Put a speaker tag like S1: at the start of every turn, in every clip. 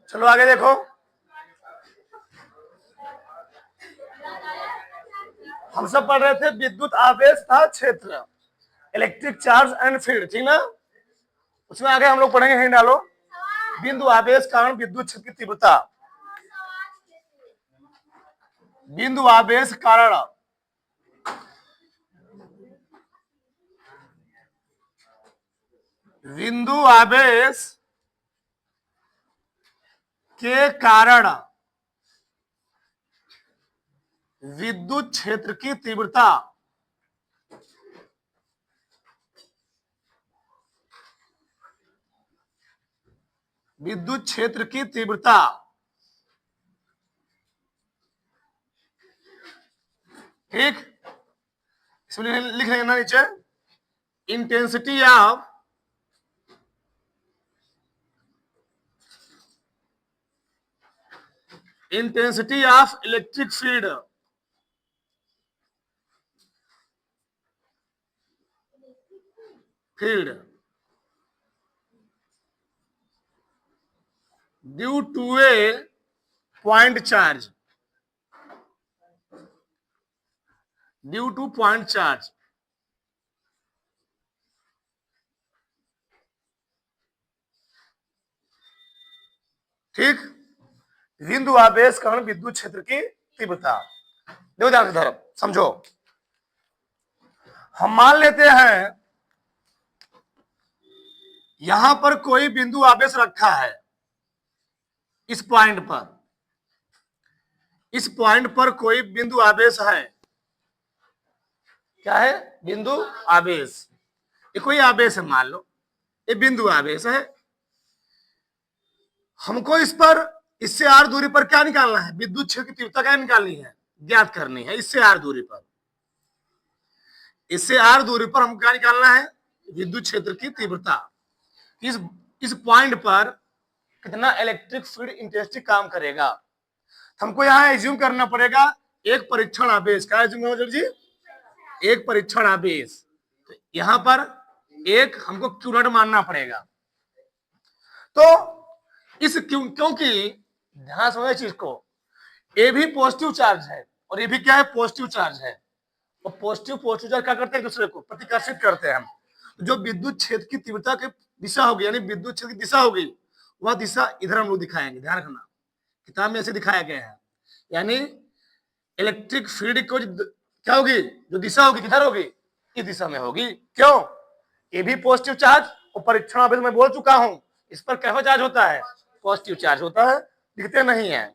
S1: चलो आगे देखो। हम सब पढ़ रहे थे विद्युत आवेश था क्षेत्र, इलेक्ट्रिक चार्ज एंड फील्ड, ठीक ना। उसमें आगे हम लोग पढ़ेंगे, हिंट डालो। बिंदु आवेश कारण विद्युत क्षेत्र की तीव्रता। बिंदु आवेश कारण बिंदु आवेश के कारण विद्युत क्षेत्र की तीव्रता। विद्युत क्षेत्र की तीव्रता, ठीक। इसमें लिख लेना नीचे, intensity of electric field due to a point charge, due to point charge. ठीक। बिंदु आवेश कारण विद्युत क्षेत्र की तीव्रता। देखो ध्यान से धरो, समझो। हम मान लेते हैं यहां पर कोई बिंदु आवेश रखा है, इस पॉइंट पर, इस पॉइंट पर कोई बिंदु आवेश है। क्या है? बिंदु आवेश। ये कोई आवेश है, मान लो ये बिंदु आवेश है। हमको इस पर, इससे आर दूरी पर क्या निकालना है? विद्युत क्षेत्र की तीव्रता क्या निकालनी है? ज्ञात करनी है। इससे आर दूरी पर, इससे आर दूरी पर हमको क्या निकालना है? विद्युत क्षेत्र की तीव्रता। इस पॉइंट पर कितना इलेक्ट्रिक फील्ड इंटेंसिटी काम करेगा। हमको यहाँ एज्यूम करना पड़ेगा एक परीक्षण आवेश। क्या एज्यूम करना जी? एक परीक्षण आवेश। तो यहां पर एक हमको क्यू नॉट मानना पड़ेगा। तो इस क्योंकि ध्यान समझे चीज को, ए भी पॉजिटिव चार्ज है और ये भी क्या है? पॉजिटिव चार्ज है। और पॉजिटिव चार्ज क्या करते हैं? दूसरे को प्रतिकर्षित करते हैं हम। जो विद्युत क्षेत्र की तीव्रता की दिशा होगी, यानी विद्युत क्षेत्र की दिशा होगी, वह दिशा इधर हम लोग दिखाएंगे। ध्यान रखना, किताब में ऐसे दिखाया गया है। यानी इलेक्ट्रिक फील्ड को क्या होगी? जो दिशा होगी किधर होगी? इस दिशा में होगी। क्यों? ये भी पॉजिटिव चार्ज, और परीक्षण आवेश में बोल चुका हूं, इस पर कैसा चार्ज होता है? पॉजिटिव चार्ज होता है, दिखते नहीं है।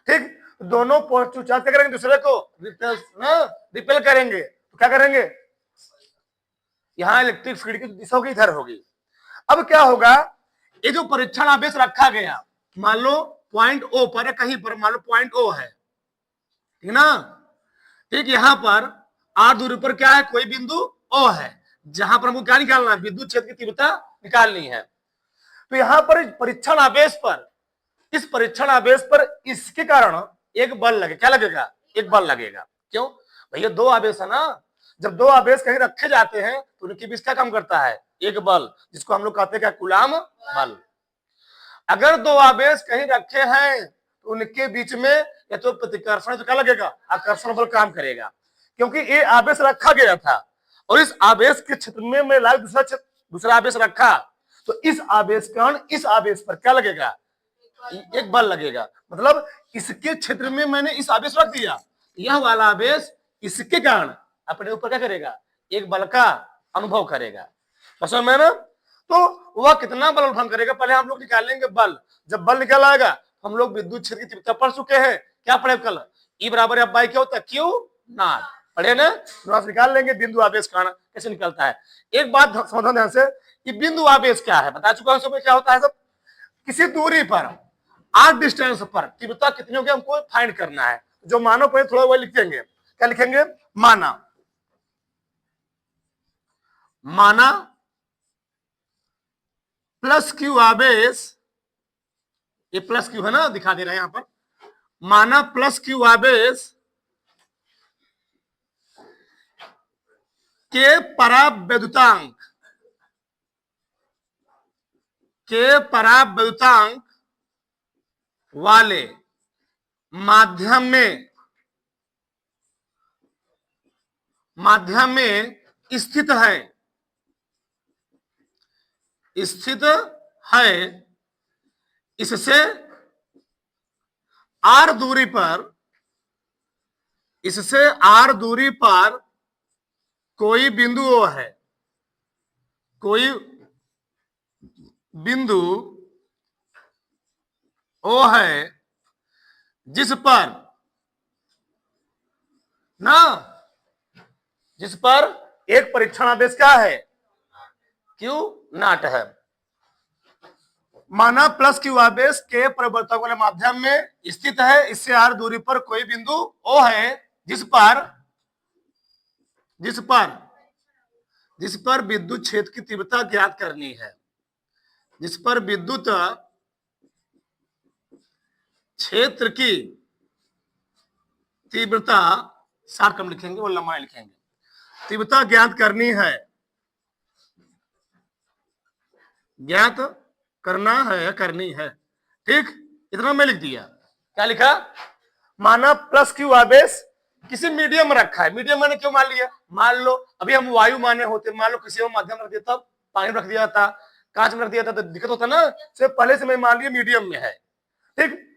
S1: ठीक। दोनों पॉजिटिव चार्ज क्या करेंगे? दूसरे को रिपेल करेंगे। तो क्या करेंगे? यहां इलेक्ट्रिक फील्ड की दिशा होगी इधर होगी। अब क्या होगा? ये जो परीक्षण आवेश रखा गया, मान लो पॉइंट ओ पर, कहीं पर मान लो पॉइंट ओ है, ठीक ना। ठीक। यहां पर आर दूरी पर क्या है? कोई बिंदु ओ है, जहां पर हमको क्या निकालना है? विद्युत क्षेत्र की तीव्रता निकालनी है। तो यहां पर परीक्षण आवेश पर, इस परीक्षण आवेश पर इसके कारण एक बल लगे। क्या लगेगा? एक बल लगेगा। क्यों भैया? दो आवेश है ना। जब दो आवेश कहीं रखे जाते हैं तो उनके बीच क्या काम करता है? एक बल, जिसको हम लोग कहते हैं क्या? कूलाम बल। अगर दो आवेश कहीं रखे हैं तो उनके बीच में या तो प्रतिकर्षण, तो क्या लगेगा? आकर्षण बल काम करेगा। क्योंकि ये आवेश रखा गया था और इस आवेश के क्षेत्र में मैं दूसरा आवेश रखा, तो इस आवेश कारण इस आवेश पर क्या लगेगा? एक बल लगेगा। मतलब इसके क्षेत्र में मैंने इस आवेश रख दिया, यह वाला आवेश इसके कारण अपने ऊपर क्या करेगा? एक बल का अनुभव करेगा। समझ में ना? तो वह कितना बल अनुभव करेगा, पहले हम लोग निकाल लेंगे बल। जब बल निकल आएगा, हम लोग विद्युत क्षेत्र की तीव्रता पढ़ चुके हैं। क्या पढ़े कल? ई बराबर एफ बाई क्या होता है? Q not. पढ़े ना? निकाल लेंगे बिंदु आवेश कारण कैसे निकलता है। एक बात समझो ध्यान से, कि बिंदु आवेश क्या है बता चुका हूं सब। क्या होता है सब? किसी दूरी पर, आर डिस्टेंस पर तीव्रता कितनी होगी हमको फाइंड करना है। जो मानो पर थोड़ा वो लिखेंगे। क्या लिखेंगे? माना। माना प्लस क्यू आवेश, ये प्लस क्यू है ना, दिखा दे रहे हैं यहां पर। माना प्लस क्यू आवेश के परावैद्युतांक, के परावैद्युतांक वाले माध्यम में स्थित है इससे आर दूरी पर कोई बिंदु ओ है जिस पर एक परीक्षण आवेश क्या है, क्यू नॉट है। माना प्लस क्यू आवेश के परिवर्तक वाले माध्यम में स्थित है, इससे आर दूरी पर कोई बिंदु ओ है जिस पर विद्युत क्षेत्र की तीव्रता ज्ञात करनी है, जिस पर विद्युत क्षेत्र की तीव्रता शॉर्ट कम लिखेंगे और लंबाई लिखेंगे, तीव्रता ज्ञात करनी है, करनी है। ठीक, इतना मैं लिख दिया। क्या लिखा? माना प्लस क्यू आवेश किसी मीडियम में रखा है। मीडियम मैंने क्यों मान लिया? मान लो अभी हम वायु माने होते, मान लो किसी और माध्यम रख दिया, तब पानी रख दिया था, कांच में रख दिया था तो दिक्कत होता ना। सिर्फ पहले से मैं मान लिया मीडियम में है। ठीक,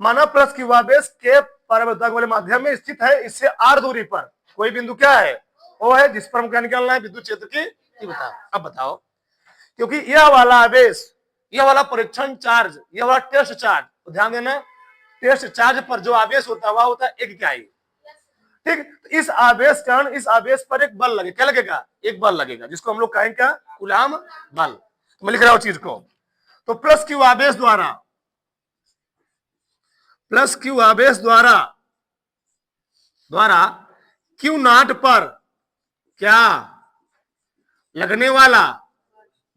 S1: माना प्लस क्यू आवेश के परिवर्तक वाले माध्यम में स्थित है, इससे आर दूरी पर कोई बिंदु क्या है, वो है जिस पर हम क्या निकालना है, विद्युत क्षेत्र की तीव्रता। अब बताओ, क्योंकि यह वाला आवेश, यह वाला परीक्षण चार्ज, यह वाला टेस्ट चार्ज, तो ध्यान देना टेस्ट चार्ज पर जो आवेश होता है वह होता है एक इकाई। ठीक, तो इस आवेश कारण इस आवेश पर एक बल लगे, क्या लगेगा? एक बल लगेगा, जिसको हम लोग कहेंगे क्या? कूलाम बल। तो मैं लिख रहा हूं चीज को। तो प्लस क्यू आवेश द्वारा क्यू नॉट पर क्या लगने वाला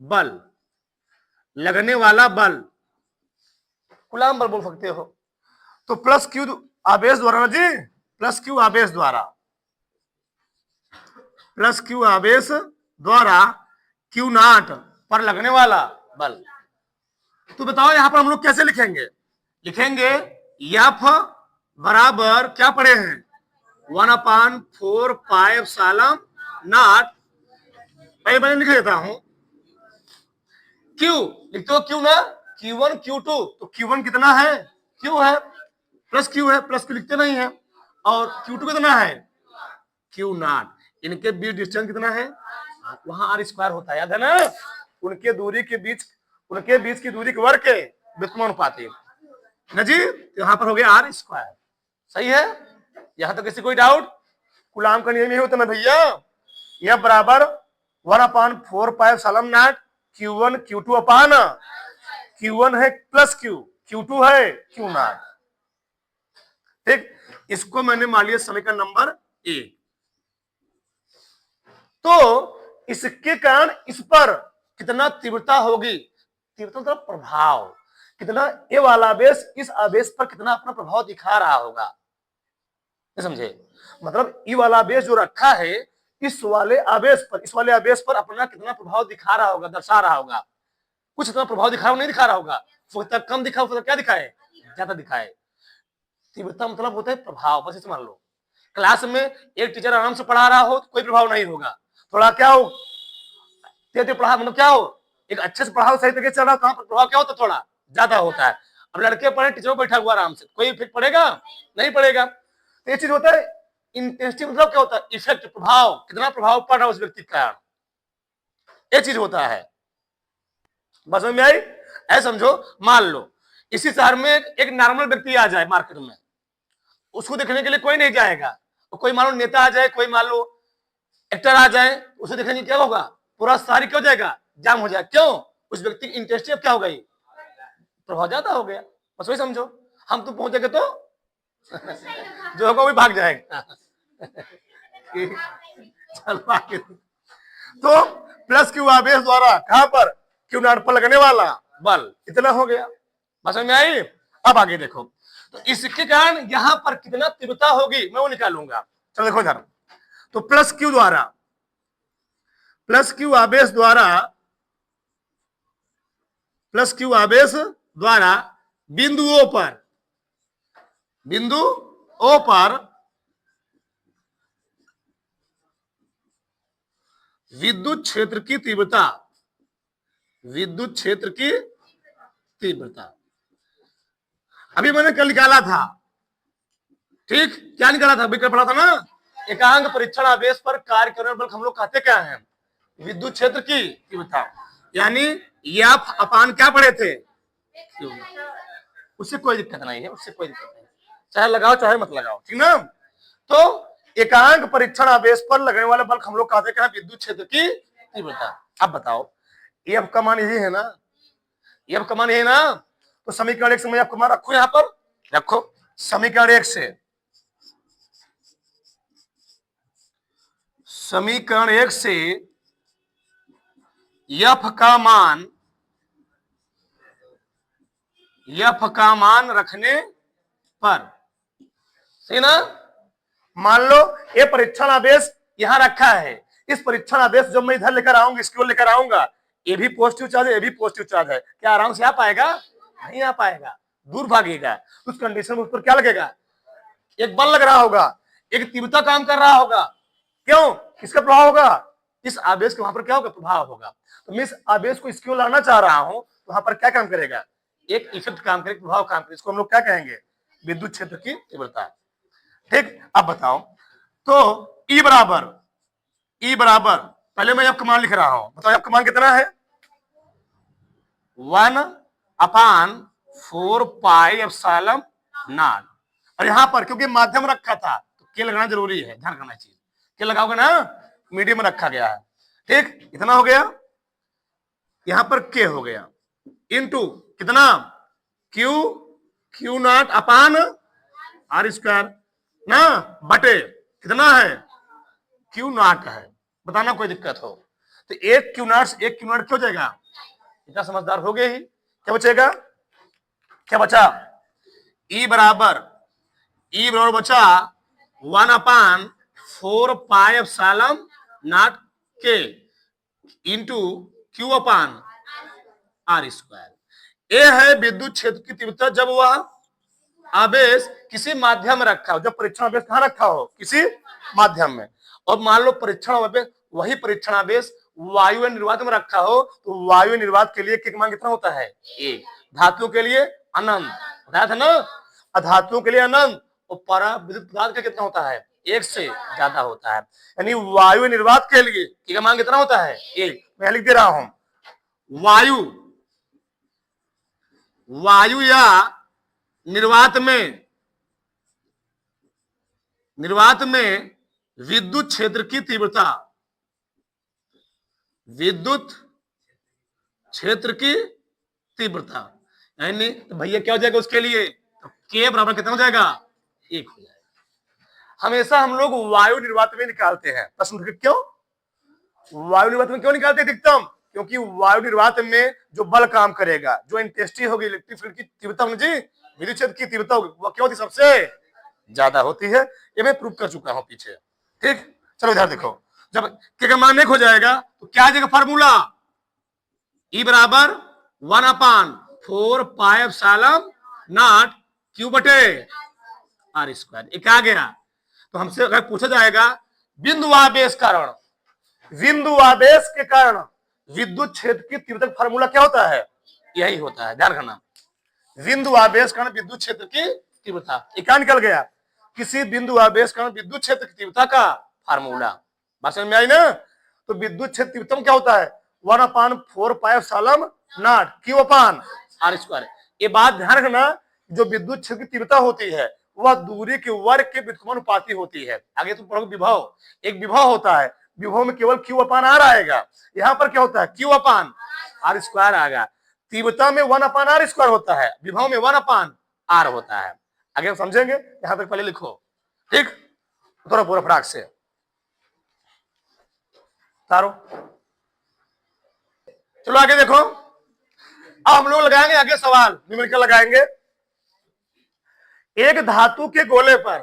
S1: बल कूलाम बल बोल सकते हो। तो प्लस क्यू आवेश द्वारा जी, प्लस क्यू आवेश द्वारा क्यू नॉट पर लगने वाला बल। तो बताओ यहां पर हम लोग कैसे लिखेंगे? एफ बराबर क्या पढ़े हैं, 1/4 पाई एप्सिलॉन नॉट। पहले मैंने लिख देता हूं, क्यू लिखते हो, क्यू ना, Q1 Q2, तो Q1 कितना है, क्यू है, प्लस क्यू है, प्लस क्यू लिखते नहीं है, और Q2 कितना है, क्यू नॉट। इनके बीच डिस्टेंस कितना है, वहां आर स्क्वायर होता है, याद है ना? उनके बीच की दूरी के वर्ग के व्युत्क्रमानुपाती ना जी। यहां पर हो गया आर स्क्वायर। सही है? यहां तो किसी कोई डाउट? कूलाम का नियम यही होता है ना भैया, यह बराबर 1/4 pi epsilon not Q1 Q2 upon Q1 है प्लस Q, Q2 है Q नॉट। ठीक, इसको मैंने मान लिया समीकरण नंबर 1। तो इसके कारण इस पर कितना तीव्रता होगी, तीव्रता मतलब प्रभाव, कितना ये वाला आवेश इस आवेश पर कितना अपना प्रभाव दिखा रहा होगा, समझे? मतलब ये वाला आवेश जो रखा है इस वाले आवेश पर अपना कितना प्रभाव दिखा रहा होगा, दर्शा रहा होगा। कुछ इतना प्रभाव दिखा नहीं दिखा रहा होगा, कम दिखा, क्या दिखाए, ज्यादा दिखाए। तीव्रता मतलब होता है प्रभाव। बस इसे मान लो, क्लास में एक टीचर आराम से पढ़ा रहा हो तो कोई प्रभाव नहीं होगा, थोड़ा क्या हो, तेज पढ़ा मतलब क्या हो, एक अच्छे से पढ़ाओ, सही तरीके से चल रहा, कहां पर प्रभाव क्या होता है, थोड़ा ज्यादा होता है। अब लड़के पढ़े, टीचर बैठा हुआ आराम से, कोई इफेक्ट पड़ेगा नहीं पड़ेगा। तो ये चीज होता है इंटेंसिटी, मतलब क्या होता है, इफेक्ट, प्रभाव, कितना प्रभाव पड़ रहा है उस व्यक्ति का, ये चीज होता है। बस में आई? ऐसा समझो, मान लो इसी शहर में एक नॉर्मल व्यक्ति आ जाए मार्केट में, उसको देखने के लिए कोई नहीं जाएगा, तो कोई मान लो नेता आ जाए, कोई मान लो एक्टर आ जाए, उसे देखने के क्या होगा, पूरा शहर क्यों जाएगा, जाम हो जाएगा। क्यों? उस व्यक्ति की इंटरेस्ट क्या हो गई, प्रभाव ज्यादा हो गया। बस वही समझो, हम तो पहुंचेंगे तो जो होगा वही भाग जाएगा। चलो आगे। तो प्लस क्यू आवेश द्वारा कहां पर, क्यू नॉट पर लगने वाला बल इतना हो गया। बस में आई? अब आगे देखो, तो इसके कारण यहां पर कितना तीव्रता होगी मैं वो निकालूंगा। चलो देखो इधर, तो प्लस क्यू आवेश द्वारा बिंदुओं पर बिंदु ओ पर विद्युत क्षेत्र की तीव्रता, विद्युत क्षेत्र की तीव्रता अभी मैंने कल निकाला था, ठीक, क्या निकाला था, विकल्प पढ़ा था ना, एकांक परीक्षण आवेश पर कार्य करने बल हम लोग कहते क्या है, विद्युत क्षेत्र की तीव्रता, यानी एफ अपान क्या पढ़े थे, उससे कोई दिक्कत नहीं है, उससे कोई दिक्कत नहीं, चाहे लगाओ चाहे मत लगाओ, ठीक ना। तो एकांक परीक्षण आवेश पर लगने वाले बल हम लोग कहते हैं विद्युत क्षेत्र की तीव्रता। अब बताओ एफ का मान यही है ना, एफ का मान यही ना, तो समीकरण एक से मैं एफ का मान रखो, यहां पर रखो, समीकरण एक से, समीकरण एक से एफ का मान, एफ का मान रखने पर, सही ना, मान लो ये परीक्षण आवेश यहां रखा है, इस परीक्षण आवेश जब मैं इधर लेकर आऊंगा, इसकी ओर लेकर आऊंगा, ये भी पॉजिटिव चार्ज है, ये भी पॉजिटिव चार्ज है, क्या आराम से आ पाएगा, नहीं आ पाएगा, दूर भागेगा, उस कंडीशन में उस पर क्या लगेगा, एक बल लग रहा होगा, एक तीव्रता काम कर रहा होगा, क्यों, किसका प्रभाव होगा, इस आवेश के वहां पर क्या होगा, प्रभाव होगा, तो मैं इस आवेश को इसकी ओर लाना चाह रहा हूं, तो वहां पर क्या काम करेगा, एक इफेक्ट काम करेगा, प्रभाव काम करेगा, इसको हम लोग क्या कहेंगे, विद्युत क्षेत्र की तीव्रता, ठीक। अब बताओ, तो ई बराबर पहले मैं आपका मान लिख रहा हूं, बताओ आपका मान कितना है, 1/4 पाई एप्सिलॉन नॉट, और यहां पर क्योंकि माध्यम रखा था तो के लगाना जरूरी है, ध्यान रखना चाहिए, के लगाओगे ना, मीडियम में रखा गया है, ठीक, इतना हो गया, यहां पर के हो गया, इनटू कितना, q not upon r square ना, बटे कितना है, क्यू नॉट है, बताना कोई दिक्कत हो, तो एक क्यू नॉट क्यों हो जाएगा, इतना समझदार हो गए ही, क्या बचेगा, क्या बचा, ई बराबर बचा 1/4 पाई एप्सिलॉन नॉट के into q upon r square. ये है विद्युत क्षेत्र की तीव्रता जब वह आवेश किसी माध्यम में रखा हो, जब परीक्षण आवेश कहां रखा हो, किसी माध्यम में, और मान लो परीक्षण आवेश, वही परीक्षण आवेश वायु निर्वात में रखा हो, तो वायु निर्वात के लिए के मान कितना होता है, एक, धातुओं के लिए अनंत, बताया था ना, अधातुओं के लिए अनंत, और परा विद्युत पदार्थ का कितना होता है, एक से ज्यादा होता है, यानी वायु निर्वात के लिए के का मान कितना होता है, एक, मैं लिख दे रहा हूं, वायु या निर्वात में विद्युत क्षेत्र की तीव्रता, विद्युत क्षेत्र की तीव्रता, यानी तो भैया क्या हो जाएगा उसके लिए, तो के बराबर कितना हो जाएगा, एक हो जाएगा। हमेशा हम लोग वायु निर्वात में निकालते हैं, प्रश्न क्यों, वायु निर्वात में क्यों निकालते हैं अधिकतम, क्योंकि वायु निर्वात में जो बल काम करेगा, जो इंटेंसिटी होगी इलेक्ट्रिक फील्ड की तीव्रता होगी जी, विद्युत क्षेत्र की तीव्रता होगी, वो क्या होती है, सबसे ज्यादा होती है, ये मैं प्रूव कर चुका हूं पीछे, ठीक। चलो इधर देखो, जब के का मान 1 हो जाएगा तो क्या आ जाएगा फार्मूला, ई बराबर 1/4 पाई एप्सिलॉन नॉट क्यू बटे आर स्क्वायर, एक आ गया। तो हमसे अगर पूछा जाएगा बिंदु आवेश के कारण विद्युत क्षेत्र की तीव्रता फार्मूला क्या होता है, यही होता है, ध्यान रखना, बिंदु आवेश कारण विद्युत क्षेत्र की तीव्रता, एक निकल गया, किसी बिंदु आवेश कारण विद्युत क्षेत्र की तीव्रता का फार्मूला, बात समझ में आई ना। तो विद्युत क्षेत्र तीव्रता क्या होता है, 1/4 pi epsilon not q upon r square. ये बात ध्यान रखना, जो विद्युत क्षेत्र की तीव्रता होती है वह दूरी के वर्ग के व्युत्क्रमानुपाती होती है। आगे तुम पढ़ोगे विभव, एक विभव होता है, विभव में केवल क्यू अपान आर आएगा, यहाँ पर क्या होता है, क्यू अपान आर स्क्वायर आएगा, तीव्रता में 1/r स्क्वायर होता है, विभव में 1/r होता है। आगे हम समझेंगे, यहां तक पहले लिखो, ठीक, थोड़ा पूरा फटाक से तारो, चलो आगे देखो, अब हम लोग लगाएंगे आगे सवाल, न्यूमेरिकल लगाएंगे। एक धातु के गोले पर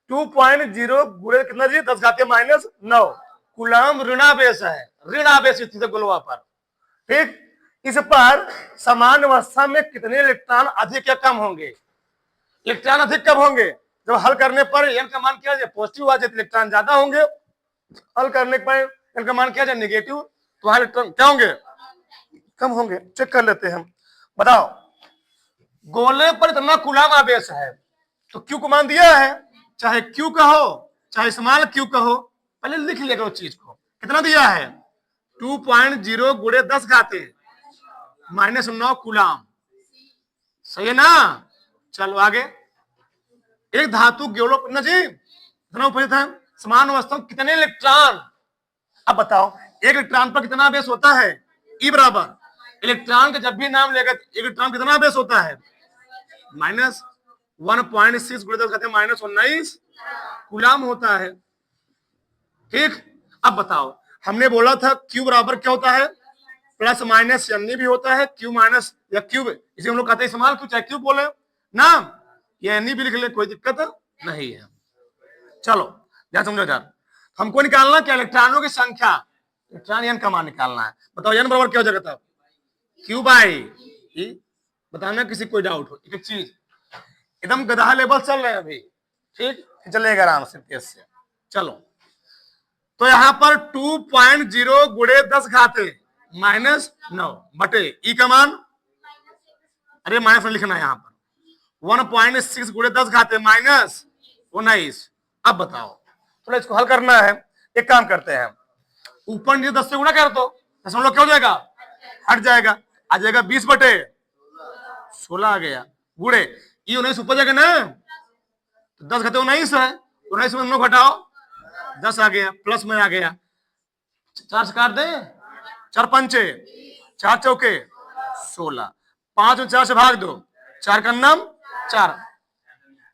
S1: 2.0 गुणे कितना जी, 10⁻⁻9 कूलम्ब ऋणावेश है, ऋणावेश स्थित गोलवा पर, ठीक। इस पर समान अवस्था में कितने इलेक्ट्रॉन अधिक या कम होंगे, इलेक्ट्रॉन अधिक कब होंगे? जब हल करने पर n का मान क्या है पॉजिटिव आ जाए तो इलेक्ट्रॉन ज्यादा होंगे, हल करने पर n का मान क्या है नेगेटिव तो वहां इलेक्ट्रॉन क्या होंगे? कम होंगे। चेक कर लेते हैं हम। बताओ, गोले पर इतना कूलाम आवेश है तो Q को मान दिया है, चाहे Q कहो चाहे स्मॉल q कहो, पहले लिख लिया करो चीज को। कितना दिया है? 2.0 गुणे 10 घाते -9 कूलाम। सही है ना? चलो आगे। एक धातु गोलों पर ना जी इतना उपस्थित है समान अवस्था में कितने इलेक्ट्रॉन? अब बताओ एक इलेक्ट्रॉन पर कितना आवेश होता है? E बराबर इलेक्ट्रॉन का जब भी नाम लेगा इलेक्ट्रॉन कितना आवेश होता है? -1.6 गुणे 10 घाते -19 कूलाम होता है। ठीक, अब बताओ हमने बोला था Q बराबर क्या होता है? प्लस माइनस यानी भी होता है Q माइनस या Q, इसे हम लोग कहते हैं इस्तेमाल क्यों चाहे Q बोले ना, ये यानी भी लिख ले कोई दिक्कत नहीं है। चलो ध्यान समझो यार, हमको निकालना क्या? इलेक्ट्रॉनों की संख्या, इलेक्ट्रॉन n का मान निकालना है। बताओ n बराबर क्या हो जाएगा तब? Q by E। बताना किसी कोई डाउट हो? एक चीज एकदम गधा लेवल चल रहे हैं अभी, ठीक चलेगा आराम से तेज से। चलो तो यहां पर 2.0 गुणे 10 घाते -9 बटे E का मान, अरे माइनस लिखना है यहाँ पर 1.6 गुणे 10 घाते -19। अब बताओ थोड़ा इसको हल करना है। एक काम करते हैं, ऊपर नीचे 10 से गुणा कर दो, दशमलव क्या हो जाएगा? हट जाएगा, आ जाएगा 20 बटे 16 आ गया गुणे E 19 ऊपर जाएगा ना, तो 10 घटे 19 है, 19 में 9 घटाओ 10 आ गया, प्लस में आ गया 4 से काट दे, 4 पंचे 4 चौके 16, 5 में 4 से भाग दो, 4 का नाम 4,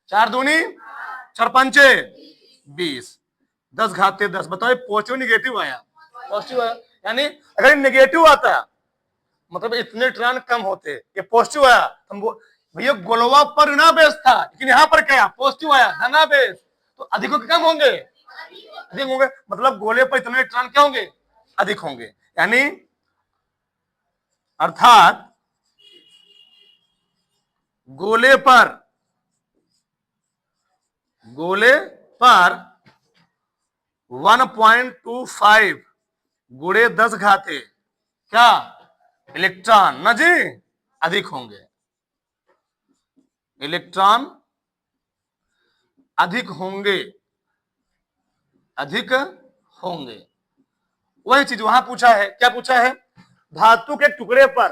S1: 4 दूनी 4 पंचे 20, 10 घाते 10। बताओ पॉजिटिव निगेटिव आया? पॉजिटिव आया, यानी अगर निगेटिव आता मतलब इतने इलेक्ट्रॉन कम होते, ये पॉजिटिव आया तो भैया गोलवा पर ऋणावेश था, लेकिन यहाँ पर क्या पॉजिटिव आया धनावेश, तो अधिक कम होंगे? अधिक होंगे, मतलब गोले पर इतने इलेक्ट्रॉन क्या होंगे? अधिक होंगे। यानी अर्थात गोले पर 1.25 गुणे 10 घाते क्या इलेक्ट्रॉन ना जी अधिक होंगे, इलेक्ट्रॉन अधिक होंगे, अधिक होंगे। वही चीज वहां पूछा है, क्या पूछा है? धातु के टुकड़े पर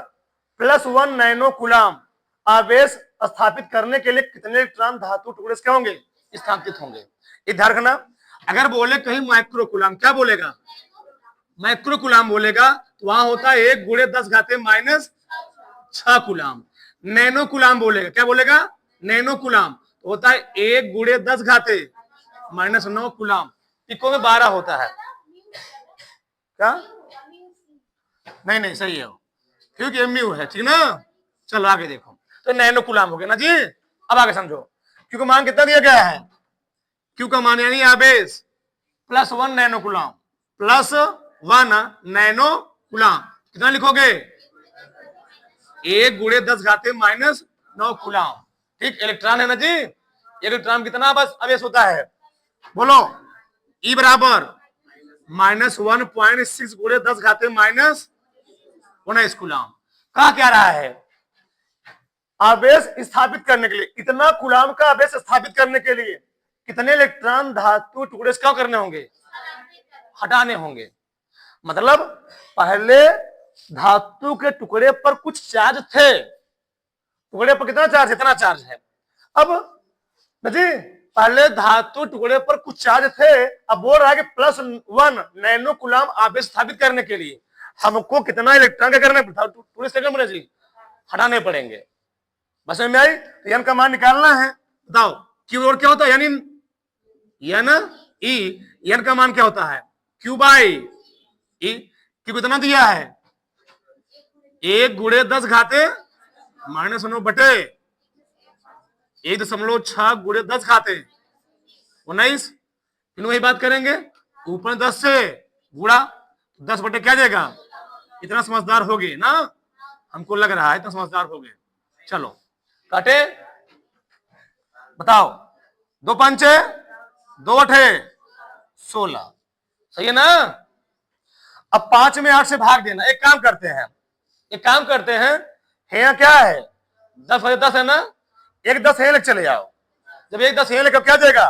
S1: +1 नैनो कूलाम आवेश स्थापित करने के लिए कितने इलेक्ट्रॉन धातु टुकड़े से क्या होंगे? स्थापित होंगे। ये ध्यान रखना, अगर बोले कहीं माइक्रो कूलाम, क्या बोलेगा? माइक्रो कूलाम बोलेगा तो वहां होता है 1 गुणे 10 घाते -6 कूलाम। नैनो कूलाम बोलेगा, क्या बोलेगा? नैनो कूलाम तो होता है 1 गुणे 10 घाते -9 कूलाम। पिको में 12 होता है क्या? नहीं नहीं सही है क्योंकि एमयू है, ठीक ना। चलो आगे देखो, तो नैनो कूलाम हो गया ना जी। अब आगे समझो, क्यू का मान कितना दिया गया है? क्यू का मान यानी आवेश +1 नैनो कूलाम, +1 नैनो कूलाम कितना लिखोगे? 1 गुणे 10 घाते -9 कूलाम। ठीक, इलेक्ट्रॉन है ना जी, इलेक्ट्रॉन कितना बस आवेश होता है? बोलो E बराबर -1.6 गुणे 10 घाते -19 कूलाम। कहा क्या रहा है? आवेश स्थापित करने के लिए, इतना कूलाम का आवेश स्थापित करने के लिए कितने इलेक्ट्रॉन धातु टुकड़े से क्या करने होंगे? हटाने होंगे। मतलब पहले धातु के टुकड़े पर कुछ चार्ज थे, टुकड़े पर कितना चार्ज? इतना चार्ज है। अब जी पहले धातु टुकड़े पर कुछ चार्ज थे, अब बोल रहा है कि +1 नैनो कूलाम आवेश स्थापित करने के लिए हमको कितना इलेक्ट्रॉन क्या करने टुकड़े से जी हटाने पड़ेंगे। बस में आई? तो एन का मान निकालना है। बताओ क्यू और क्या होता है? यानी एन ई, एन का मान क्या होता है? Q by E. क्यू कितना दिया है? 1 गुणे 10 घाते -9 बटे 1.6 गुणे 10 घाते 19। इन वही बात करेंगे, ऊपर 10 से गुणा 10 बटे क्या जाएगा? इतना समझदार हो गए ना, हमको लग रहा है इतना समझदार हो गए। चलो काटे, बताओ, दो पंचे, दो अठे 16, सही है ना। अब 5 में 8 से भाग देना। एक काम करते हैं, है क्या है 10 है ना, एक 10 है लेके चले जाओ। जब एक 10 है लेकर क्या जाएगा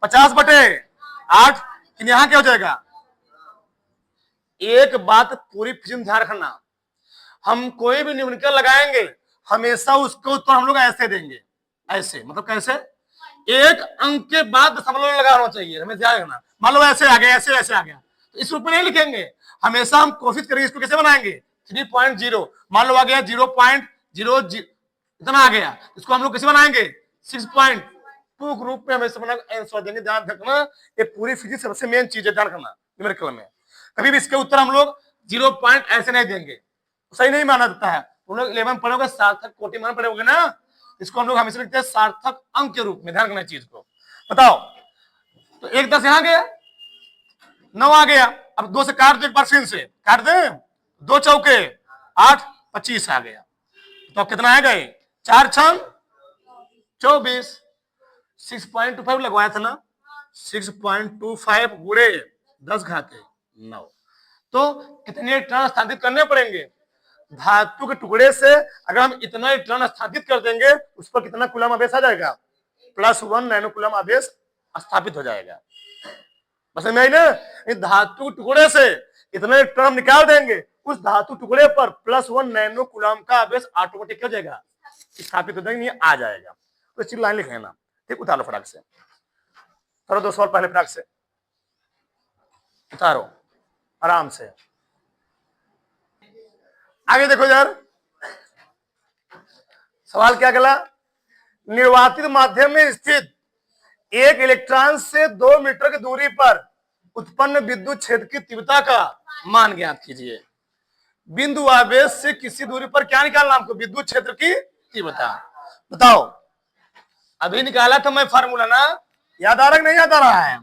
S1: 50/8, यहां क्या हो जाएगा। एक बात पूरी फिल्म ध्यान रखना, हम कोई भी न्यूमेरिकल लगाएंगे हमेशा उसको उत्तर हम लोग ऐसे देंगे, ऐसे मतलब कैसे, एक अंक के बाद दशमलव लगाना चाहिए, हमें ध्यान रखना। मान लो ऐसे आ गया, ऐसे आ गया, तो इस रूप में नहीं लिखेंगे, हमेशा हम कोशिश करेंगे इसको कैसे बनाएंगे 3.0, मान लो आ गया 0.0 इतना आ गया, इसको हम लोग कैसे बनाएंगे 6.2 के रूप में हमेशा बना आंसर देंगे। ध्यान रखना, ये पूरी फिजिक्स सबसे मेन चीज है, ध्यान रखना न्यूमेरिकल में कभी भी इसके उत्तर हम लोग 0 पॉइंट ऐसे नहीं देंगे, सही नहीं माना जाता है। तुम लोग 11 पढ़ोगे सार्थक कोटि मान पढ़ोगे ना, इसको हम लोग हमेशा लिखते हैं सार्थक अंक के रूप में, ध्यान रखना चीज को। बताओ, तो एक 10 यहां गया, 9 आ गया, अब 2 से काट दो, एक बार फिर से काट दे, 2 चौके 8, 25 आ गया, तो अब कितना आएगा 4 6 24, 6.25 लगवाया था ना, 6.25 गुणे 10 घाते 9, तो कितने इलेक्ट्रॉन स्थापित करने पड़ेंगे। धातु के टुकड़े से अगर हम इतना इलेक्ट्रॉन स्थापित कर देंगे उस पर कितना कूलम आवेश आ जाएगा, +1 नैनो कूलम आवेश स्थापित हो जाएगा। बस में आई ना, धातु टुकड़े से इतना इलेक्ट्रॉन निकाल देंगे उस धातु टुकड़े पर +1 नैनो कूलम का आवेश ऑटोमेटिक हो जाएगा, स्थापित हो जाएगा, ये आ जाएगा। तो इस लाइन लिख लेना, ठीक, उतारो फटाक से, थोड़ा 2 सवाल पहले फटाक से उतारो आराम से। आगे देखो यार, सवाल क्या गला, निर्वातित माध्यम में स्थित एक इलेक्ट्रॉन से 2 मीटर की दूरी पर उत्पन्न विद्युत क्षेत्र की तीव्रता का मान ज्ञात कीजिए। बिंदु आवेश से किसी दूरी पर क्या निकालना हमको, विद्युत क्षेत्र की तीव्रता। बताओ, अभी निकाला था मैं फार्मूला ना, याद आ रहा है नहीं याद आ रहा है।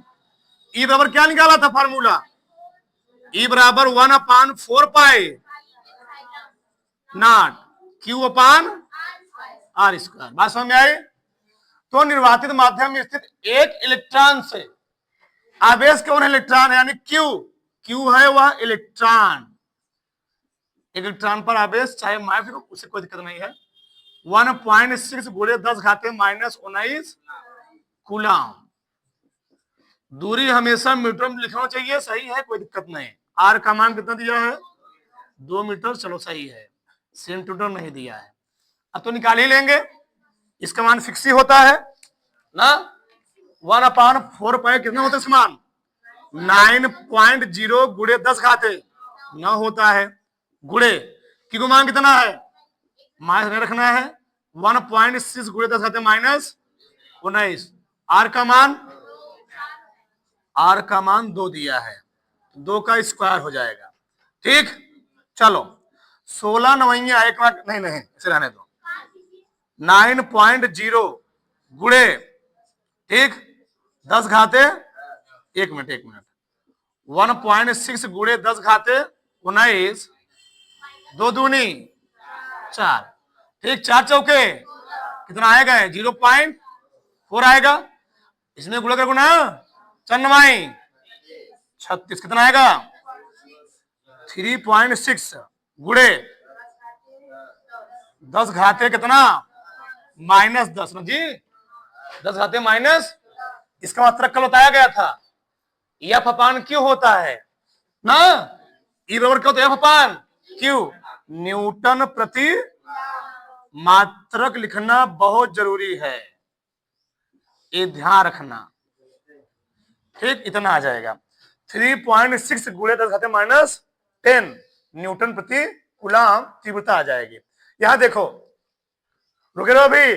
S1: ई बराबर क्या निकाला था फार्मूला, ई बराबर 1/4 पाई नॉट Q/r²। बात समझ में आई। तो निर्वातित माध्यम में स्थित एक इलेक्ट्रॉन से आवेश कौन है, इलेक्ट्रॉन है, यानी क्यू है वह इलेक्ट्रॉन, इलेक्ट्रॉन पर आवेश चाहे माइनस हो उससे कोई दिक्कत नहीं है, 1.6 गुणे 10 घाते -19 कूलम। दूरी हमेशा मीटर में लिखना चाहिए, सही है, कोई दिक्कत नहीं। आर का मान कितना दिया है 2 मीटर, चलो सही है, सेंटीमीटर नहीं दिया है। अब तो निकाल ही लेंगे, इसका मान फिक्स ही होता है ना, 1/4 पाई कितना होता है इसका मान 9.0 गुणे 10 घाते 9 होता है, गुणे क्यों मान कितना है माइनस नहीं रखना है, 1.6 गुणे 10 घाते -19, आर का मान 2 दिया है, 2 का स्क्वायर हो जाएगा, ठीक। चलो 16 नवैया एक मिनट, नहीं इसे रहने दो, 9.0 गुणे, ठीक, 10 घाते 1 मिनट 1.6 गुणे 10 घाते 19, 2 दूनी 4, ठीक, 4 चौके कितना आएगा 0.4 आएगा, इसमें गुणा कर गुना 4 9 36, कितना आएगा 3.6 गुणे 10 घाते कितना -10 ना जी, 10 घाते माइनस, इसका मतलब कल बताया गया था F/Q होता है ना, E बराबर क्या होता है F/Q, न्यूटन प्रति मात्रक लिखना बहुत जरूरी है, ये ध्यान रखना, ठीक, इतना आ जाएगा 3.6 गुणे 10 घाते -10 न्यूटन प्रति कूलम तीव्रता आ जाएगी। यहां देखो रुके रहो अभी,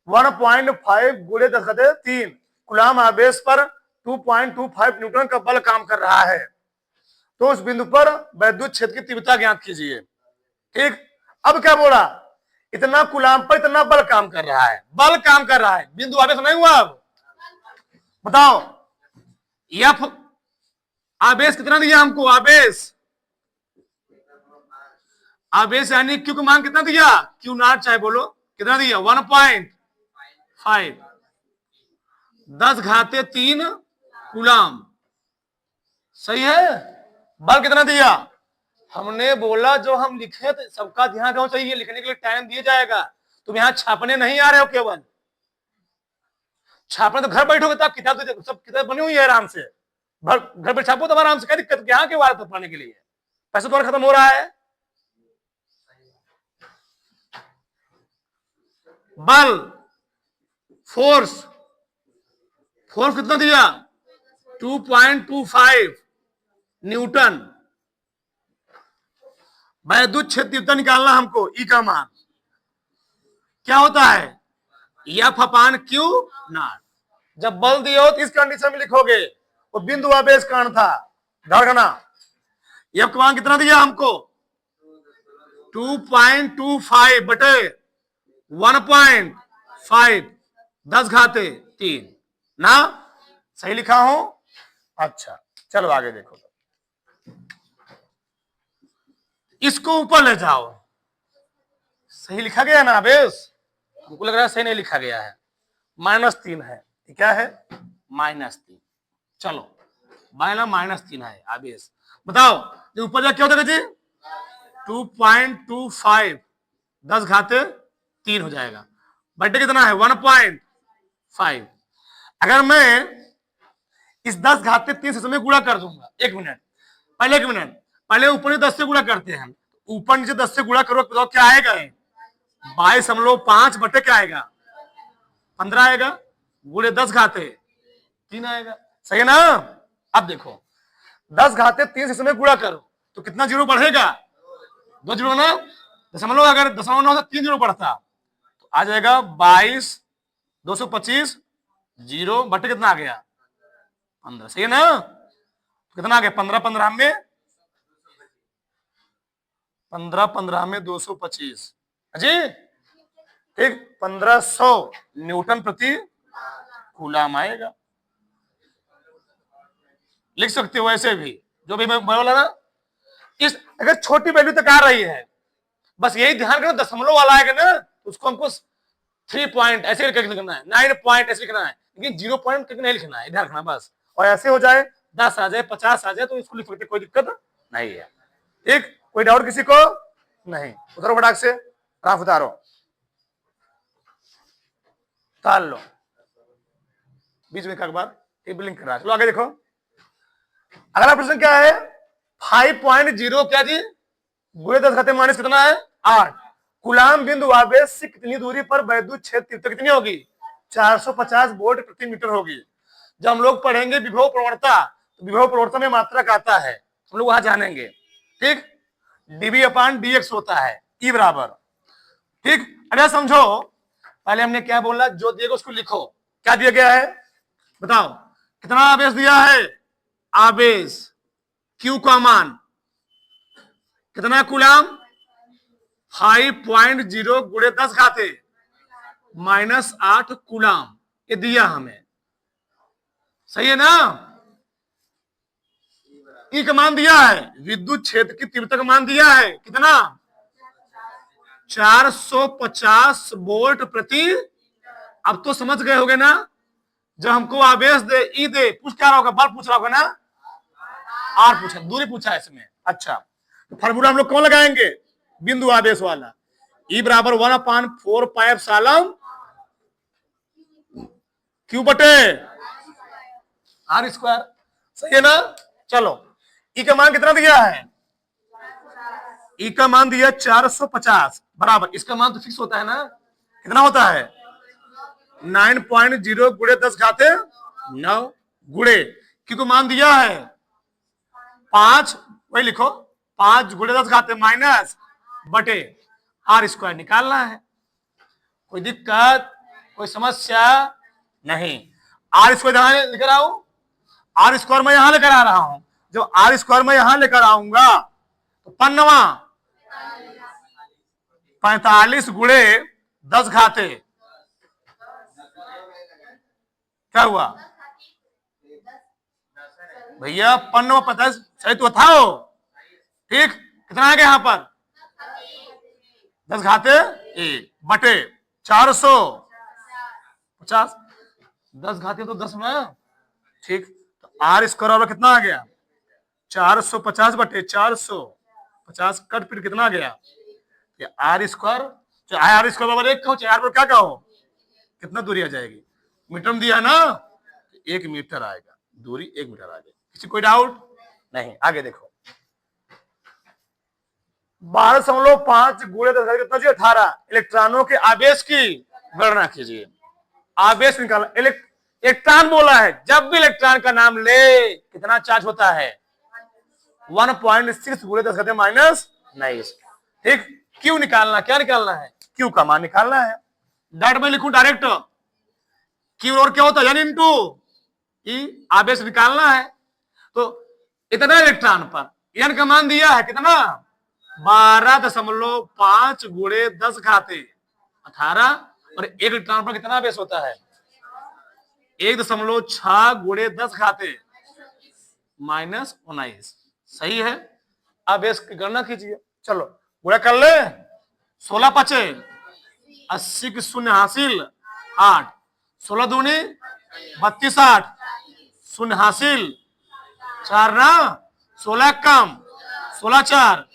S1: 1.5 गुणे 10 घाते 3 कूलम आवेश पर 2.25 न्यूटन का बल काम कर रहा है, तो उस बिंदु पर वैद्युत क्षेत्र की तीव्रता ज्ञात कीजिए, ठीक। अब क्या बोला, इतना कूलम पर इतना बल काम कर रहा है, बल काम कर रहा है, बिंदु आवेश नहीं हुआ। अब बताओ F आवेश कितना दिया हमको, आवेश यानी Q का मान कितना दिया, Q0 चाहे बोलो कितना दिया 1.5 5 10 घाते 3 कूलाम। सही है। बल कितना दिया? हमने बोला जो हम लिखे तो सबका ध्यान क्यों चाहिए, लिखने के लिए टाइम दिया जाएगा। तुम यहाँ छापने नहीं आ रहे हो, केवल छापने तो घर बैठोगे तो आप किताब तो सब किताब बनी हुई है आराम से, घर पर छापो तो आराम से, क्या दिक्कत यहाँ के बारे में पढ़ने के लिए? पैसा तुम्हारा खत्म हो रहा है। बल फोर्स कितना दिया? 2.25 न्यूटन। वैद्युत क्षेत्र तीव्रता निकालना हमको, ई का मान क्या होता है? F upon Q not. जब बल दिया हो तो इस कंडीशन में लिखोगे, वो बिंदु आवेश कण था, धड़कना। एफ का मान कितना दिया हमको? 2.25 बटे 1.5 10 घाते 3 ना। सही लिखा हूं? अच्छा चलो आगे देखो। इसको ऊपर ले जाओ। सही लिखा गया ना आवेश? हमको लग रहा है सही नहीं लिखा गया है। -3 है। क्या है? -3। चलो -3 है आवेश। बताओ जो ऊपर जा क्या होता है जी? 2.25 10 घाते 3 हो जाएगा। बटे कितना है? 1.5। अगर मैं इस 10 घाते 3 से समय गुणा कर दूंगा, एक मिनट पहले ऊपर 10 से गुणा करते हैं। ऊपर नीचे 10 से गुणा करो तो क्या आएगा? 22.5 बटे क्या आएगा? 15 आएगा, गुणे 10 घाते 3 आएगा। सही है ना? अब देखो 10 घाते 3 से समय गुणा करो तो कितना जीरो बढ़ेगा? 2 जीरो ना। दशमलव अगर दशमलव ना होता 3 जीरो बढ़ता तो आ जाएगा 22 225 जीरो बटे कितना आ गया? 15। सही है ना? तो कितना आ गया? 15 में 225 जी, ठीक। 1500 न्यूटन प्रति कूलाम आएगा। लिख सकते हो ऐसे भी, जो भी मैं बोला ना। इस अगर छोटी वैल्यू तक आ रही है, बस यही ध्यान रखना, दशमलव वाला आएगा ना उसको हमको 3 पॉइंट ऐसे लिखना है, 9 पॉइंट ऐसे लिखना है, लेकिन 0 पॉइंट करके नहीं लिखना है, ध्यान रखना बस। और ऐसे हो जाए 10 आ जाए 50 आ जाए तो इसको लिख सकते, कोई दिक्कत नहीं है। ठीक, कोई डाउट किसी को? नहीं। उतारो फटाक से, राफ उतारो, ताल लो बीच में एक बार, ब्लिंक कर रहा है। चलो आगे देखो। अगला प्रश्न क्या है? 5.0 क्या जी? गुणे 10 घाते माइनस कितना है? 8 कूलाम बिंदु आवेश से कितनी दूरी पर वैद्युत क्षेत्र तीव्रता कितनी होगी? 450 वोल्ट प्रति मीटर होगी। जब हम लोग पढ़ेंगे विभव प्रवणता, तो विभव प्रवणता में मात्रक आता है, हम लोग वहां जानेंगे। ठीक, dV/dx होता है, E बराबर। ठीक, अरे समझो, पहले हमने क्या बोला? जो दिएगा उसको लिखो। क्या दिया गया है बताओ? कितना आवेश दिया है? आवेश Q का मान कितना कूलाम? 5.0 गुणे 10 घाते -8 कूलाम, ये दिया हमें। सही है ना? ई का मान दिया है, विद्युत क्षेत्र की तीव्रता का मान दिया है कितना? 450 वोल्ट प्रति। अब तो समझ गए होगे ना? जब हमको आवेश दे, ई दे, पूछ क्या रहा होगा? बल पूछ रहा होगा ना? आर पूछा, दूरी पूछा इसमें। अच्छा, तो फार्मूला हम लोग कौन लगाएंगे? बिंदु आवेश वाला। ई बराबर 1/4 पाई एप्सिलॉन क्यू बटे आर स्क्वायर। सही है ना? चलो, ई का मान कितना दिया है? ई का मान दिया 450 बराबर, इसका मान तो फिक्स होता है ना, कितना होता है? 9.0 गुणे 10 घाते 9 गुणे क्यू को मान दिया है 5, वही लिखो 5 गुणे 10 घाते माइनस बटे आर स्क्वायर निकालना है। कोई दिक्कत, कोई समस्या नहीं। आर स्क्वायर लेकर आओ, आर स्क्वायर मैं यहां लेकर आ रहा हूं। जब आर स्क्वायर मैं यहां लेकर आऊंगा तो 45 गुणे 10 घाते क्या हुआ भैया? 45 सही तो था वो। ठीक, कितना आ गया यहां पर? 10 घाते 1 बटे 400 50, 10 घाते तो 10 ना, ठीक। तो आर स्क्वायर बराबर कितना आ गया, 450 बटे 450 कट फिर कितना आ गया, आर स्क्वायर, चाहे आर स्क्वायर बराबर 1 कहो चाहे आर पर क्या कहो, कितना दूरी आ जाएगी, मीटर में दिया ना, 1 मीटर आएगा, दूरी 1 मीटर आ गई। किसी कोई डाउट नहीं, आगे देखो 12.5 गुणे 10 कितना चाहिए, 18 इलेक्ट्रॉनों के आवेश की गणना कीजिए। आवेश निकालना, इलेक्ट्रॉन बोला है, जब भी इलेक्ट्रॉन का नाम ले कितना चार्ज होता है, 1.6 गुणे 10 माइनस 19, ठीक। क्यू निकालना, क्या निकालना है, क्यू का मान निकालना है। डाट में लिखूं डायरेक्ट, क्यू और क्या होता है, यानी इनटू ई, आवेश निकालना है। तो इतना इलेक्ट्रॉन पर एन का मान दिया है कितना, 12.5 गुणे 10 घाते 18, और एक इलेक्ट्रॉन पर कितना आवेश होता है, 1.6 गुणे 10 घाते माइनस 19, सही है। आवेश की गणना कीजिए, चलो गुणा कर ले, 16 पचे 80 की शून्य हासिल 8, 16 दूनी 32, 8 शून्य हासिल 4 ना, 16 कम 16 4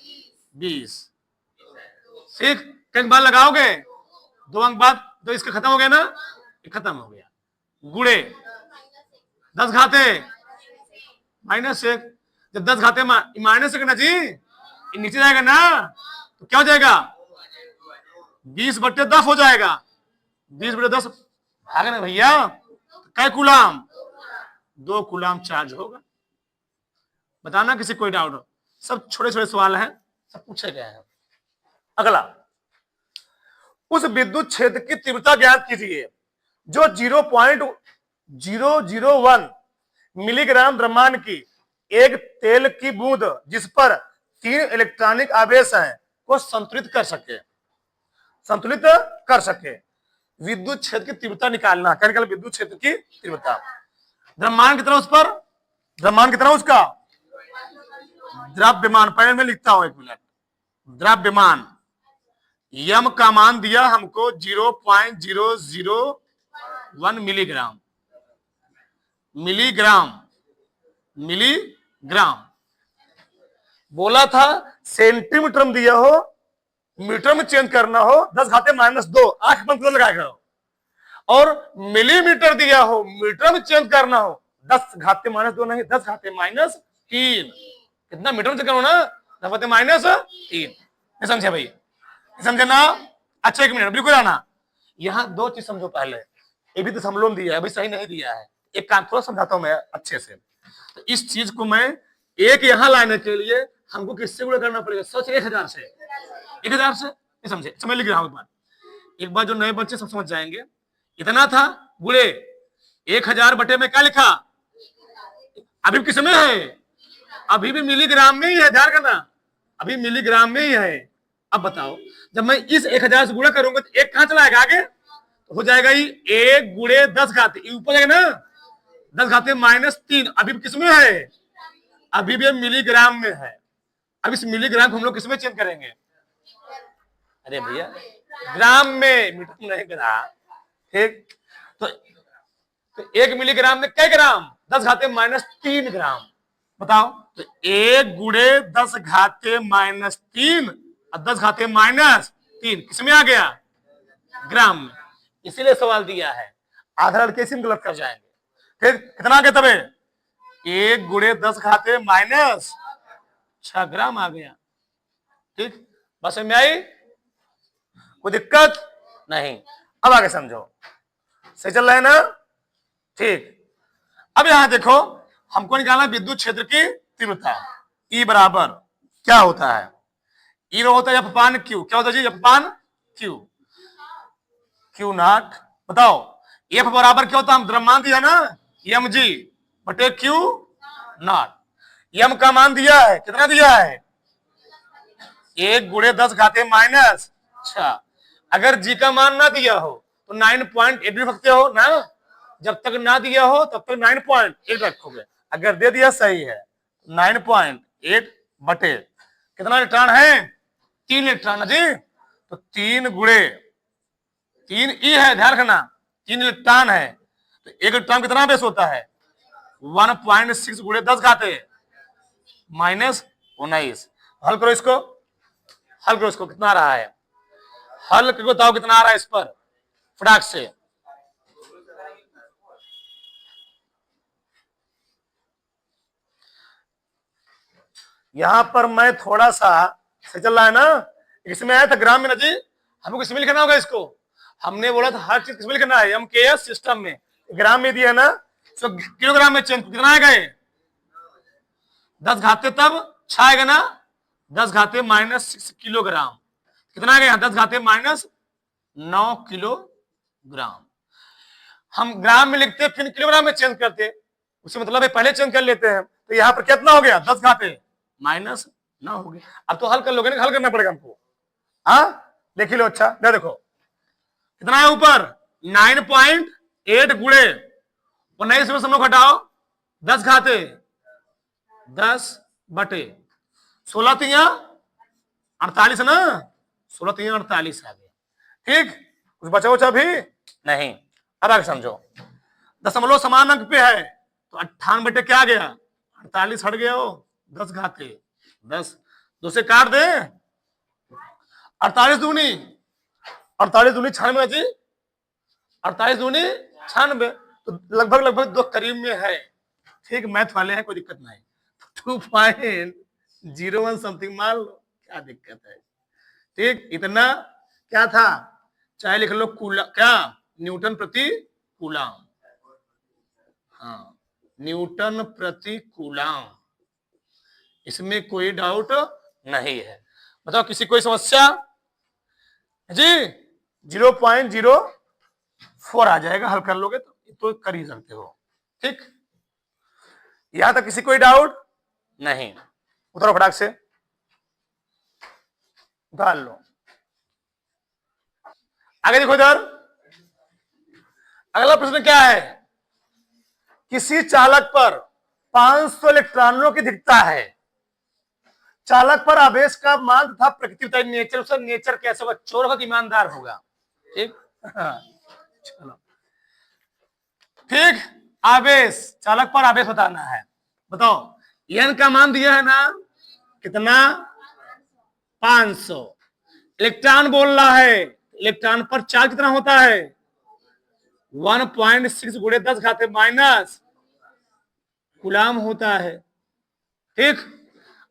S1: 20, ठीक। कई बार लगाओगे, 2 अंक बाद तो इसका खत्म हो गया ना, खत्म हो गया, गुणे 10 घाते माइनस 1, जब 10 घाते माइनस 1 ना जी, नीचे जाएगा ना, तो क्या हो जाएगा, 20 बटे 10 हो जाएगा, 20 बटे 10 आगे ना भैया, कै कूलाम, 2 कूलाम चार्ज होगा। बताना किसी कोई डाउट हो, सब छोटे छोटे सवाल हैं, सब पूछे गए हैं। अगला, उस विद्युत क्षेत्र की तीव्रता ज्ञात कीजिए जो 0.001 मिलीग्राम द्रव्यमान की एक तेल की बूंद जिस पर 3 इलेक्ट्रॉनिक आवेश हैं को संतुलित कर सके, संतुलित कर सके। विद्युत क्षेत्र की तीव्रता निकालना, क्या निकालना, विद्युत क्षेत्र की तीव्रता, द्रव्यमान कितना उस पर, द्रव्यमान कितना उसका, द्रव्यमान, पहले मैं लिखता हूं 1 मिनट, द्रव्यमान यम का मान दिया हमको 0.001 मिलीग्राम, मिलीग्राम, मिलीग्राम बोला था, सेंटीमीटर में दिया हो, मीटर में चेंज करना हो 10 घाते माइनस 2, आंख बंद कर लगाया करो, और मिलीमीटर दिया हो, मीटर में चेंज करना हो 10 घाते माइनस 2 नहीं, 10 घाते माइनस 3, कितना मीटर में चेंज करो ना, 10 घाते माइनस 3, नहीं समझे भाई, समझे ना। अच्छा 1 मिनट बिल्कुल आना, यहाँ 2 चीज समझो, पहले ये भी तो समलोन दिया है, अभी सही नहीं दिया है, एक काम थोड़ा समझाता हूं मैं अच्छे से। तो इस चीज को मैं एक यहां लाने के लिए हमको किससे गुणा करना पड़ेगा, 100 से 1000 से, 1000 से, नहीं समझे, समझ लिख रहा हूं एक बार जो नए बच्चे सब समझ जाएंगे। इतना था गुणे 1000 बटे में क्या लिखा, अभी किसमें है, अभी भी मिलीग्राम में ही है, ध्यान करना, अभी मिलीग्राम में ही है। अब बताओ, जब मैं इस 1000 से गुणा करूंगा तो 1 कहां चला आएगा आगे, तो हो जाएगा ये 1 गुणे 10 घाते, ऊपर जाएगा ना, 10 घाते माइनस 3, अभी भी किसमें है, अभी भी मिलीग्राम में है। अब इस मिलीग्राम को हम लोग किसमें चेंज करेंगे, अरे भैया ग्राम में, मीटर में नहीं करा, ठीक। तो 1 मिलीग्राम में कै ग्राम, 10 घाते माइनस 3 ग्राम, बताओ। तो 1 गुणे 10 घाते माइनस 3 और 10 घाते माइनस 3 किसमें आ गया, ग्राम में, इसीलिए सवाल दिया है, आधा लड़के इसी में गलत कर जाएंगे, ठीक। कितना आ गया तबे, 1 गुणे 10 घाते माइनस 6 ग्राम आ गया, ठीक। बस में आई, कोई दिक्कत नहीं। अब आगे समझो, सही चल रहा है ना, ठीक। अब यहां देखो, हमको निकालना विद्युत क्षेत्र की तीव्रता, E बराबर क्या होता है, E होता है F/Q, क्या होता है जी, F/Q, Q नॉट, बताओ F बराबर क्या होता है, हम द्रव्यमान दिया ना, mg बटे Q नॉट, m का मान दिया है, कितना दिया है, 1 गुणे 10 घाते माइनस 6, अगर g का मान ना दिया हो तो 9.8 भी रखते हो ना, जब तक ना दिया हो तब तक 9.8 रखोगे, अगर दे दिया सही है 9.8 बटे कितना इलेक्ट्रॉन है, 3 इलेक्ट्रॉन जी, तो 3 गुणे 3 ई है, ध्यान रखना, 3 इलेक्ट्रॉन है तो 1 इलेक्ट्रॉन कितना बेस होता है 1.6 गुणे 10 घाते -19। हल करो इसको, हल करो इसको, कितना आ रहा है, हल करके बताओ कितना आ रहा है इस पर फटाक से। यहां पर मैं थोड़ा सा सही चल रहा है ना, इसमें आया था ग्राम में ना जी, हमको किसमें लिखना होगा इसको, हमने बोला था हर चीज किसमें लिखना है MKS सिस्टम में, ग्राम में दिया ना, तो किलोग्राम में चेंज कितना आएगा ये 10 घाते तब 6 आएगा ना, 10 घाते -6 किलोग्राम, कितना आ गया 10 घाते -9 किलोग्राम। हम ग्राम में लिखते फिर किलोग्राम में चेंज करते, उससे मतलब है पहले चेंज कर लेते हैं, तो यहाँ पर कितना हो गया 10 घाते -9 हो गया। अब तो हल कर लोगे ना, हल करना पड़ेगा हमको, हाँ देख लो, अच्छा ना देखो कितना है ऊपर 9.8 गुणे 19 में सब लोग घटाओ 10 घाते 10/16 तिया 48 ना, 16 तिया 48 आ गया, ठीक, कुछ बचा उचा भी नहीं। अब आगे समझो, दशमलव समान अंक पे है तो 58 क्या आ गया 48 हट गया हो 10 घाते 10, 2 से काट दे 48 दूनी 96 जी, 48 दूनी 96, तो लगभग 2 करीब में है, ठीक, मैथ वाले हैं कोई दिक्कत नहीं, 2.01 समथिंग मान लो, क्या दिक्कत है, ठीक, इतना क्या था, चाहे लिख लो क्या न्यूटन प्रति कूलाम, हाँ न्यूटन प्रति कूलाम, इसमें कोई डाउट नहीं है। बताओ किसी कोई समस्या जी, 0.04 आ जाएगा, हल कर लोगे तो कर ही सकते हो, ठीक, यहां तक किसी कोई डाउट नहीं, उतरो फटाक से डाल लो। आगे देखो इधर, अगला प्रश्न क्या है, किसी चालक पर 500 इलेक्ट्रॉनों की दिखता है, चालक पर आवेश का मान तथा प्रकृति बताइए, नेचर, उसका नेचर कैसा होगा, चोर होगा कि ईमानदार होगा, ठीक, हाँ चलो ठीक, आवेश, चालक पर आवेश बताना है, बताओ एन का मान दिया है ना कितना 500, इलेक्ट्रॉन बोल रहा है, इलेक्ट्रॉन पर चार्ज कितना होता है 1.6 गुणे 10 घाते माइनस कूलाम होता है, ठीक,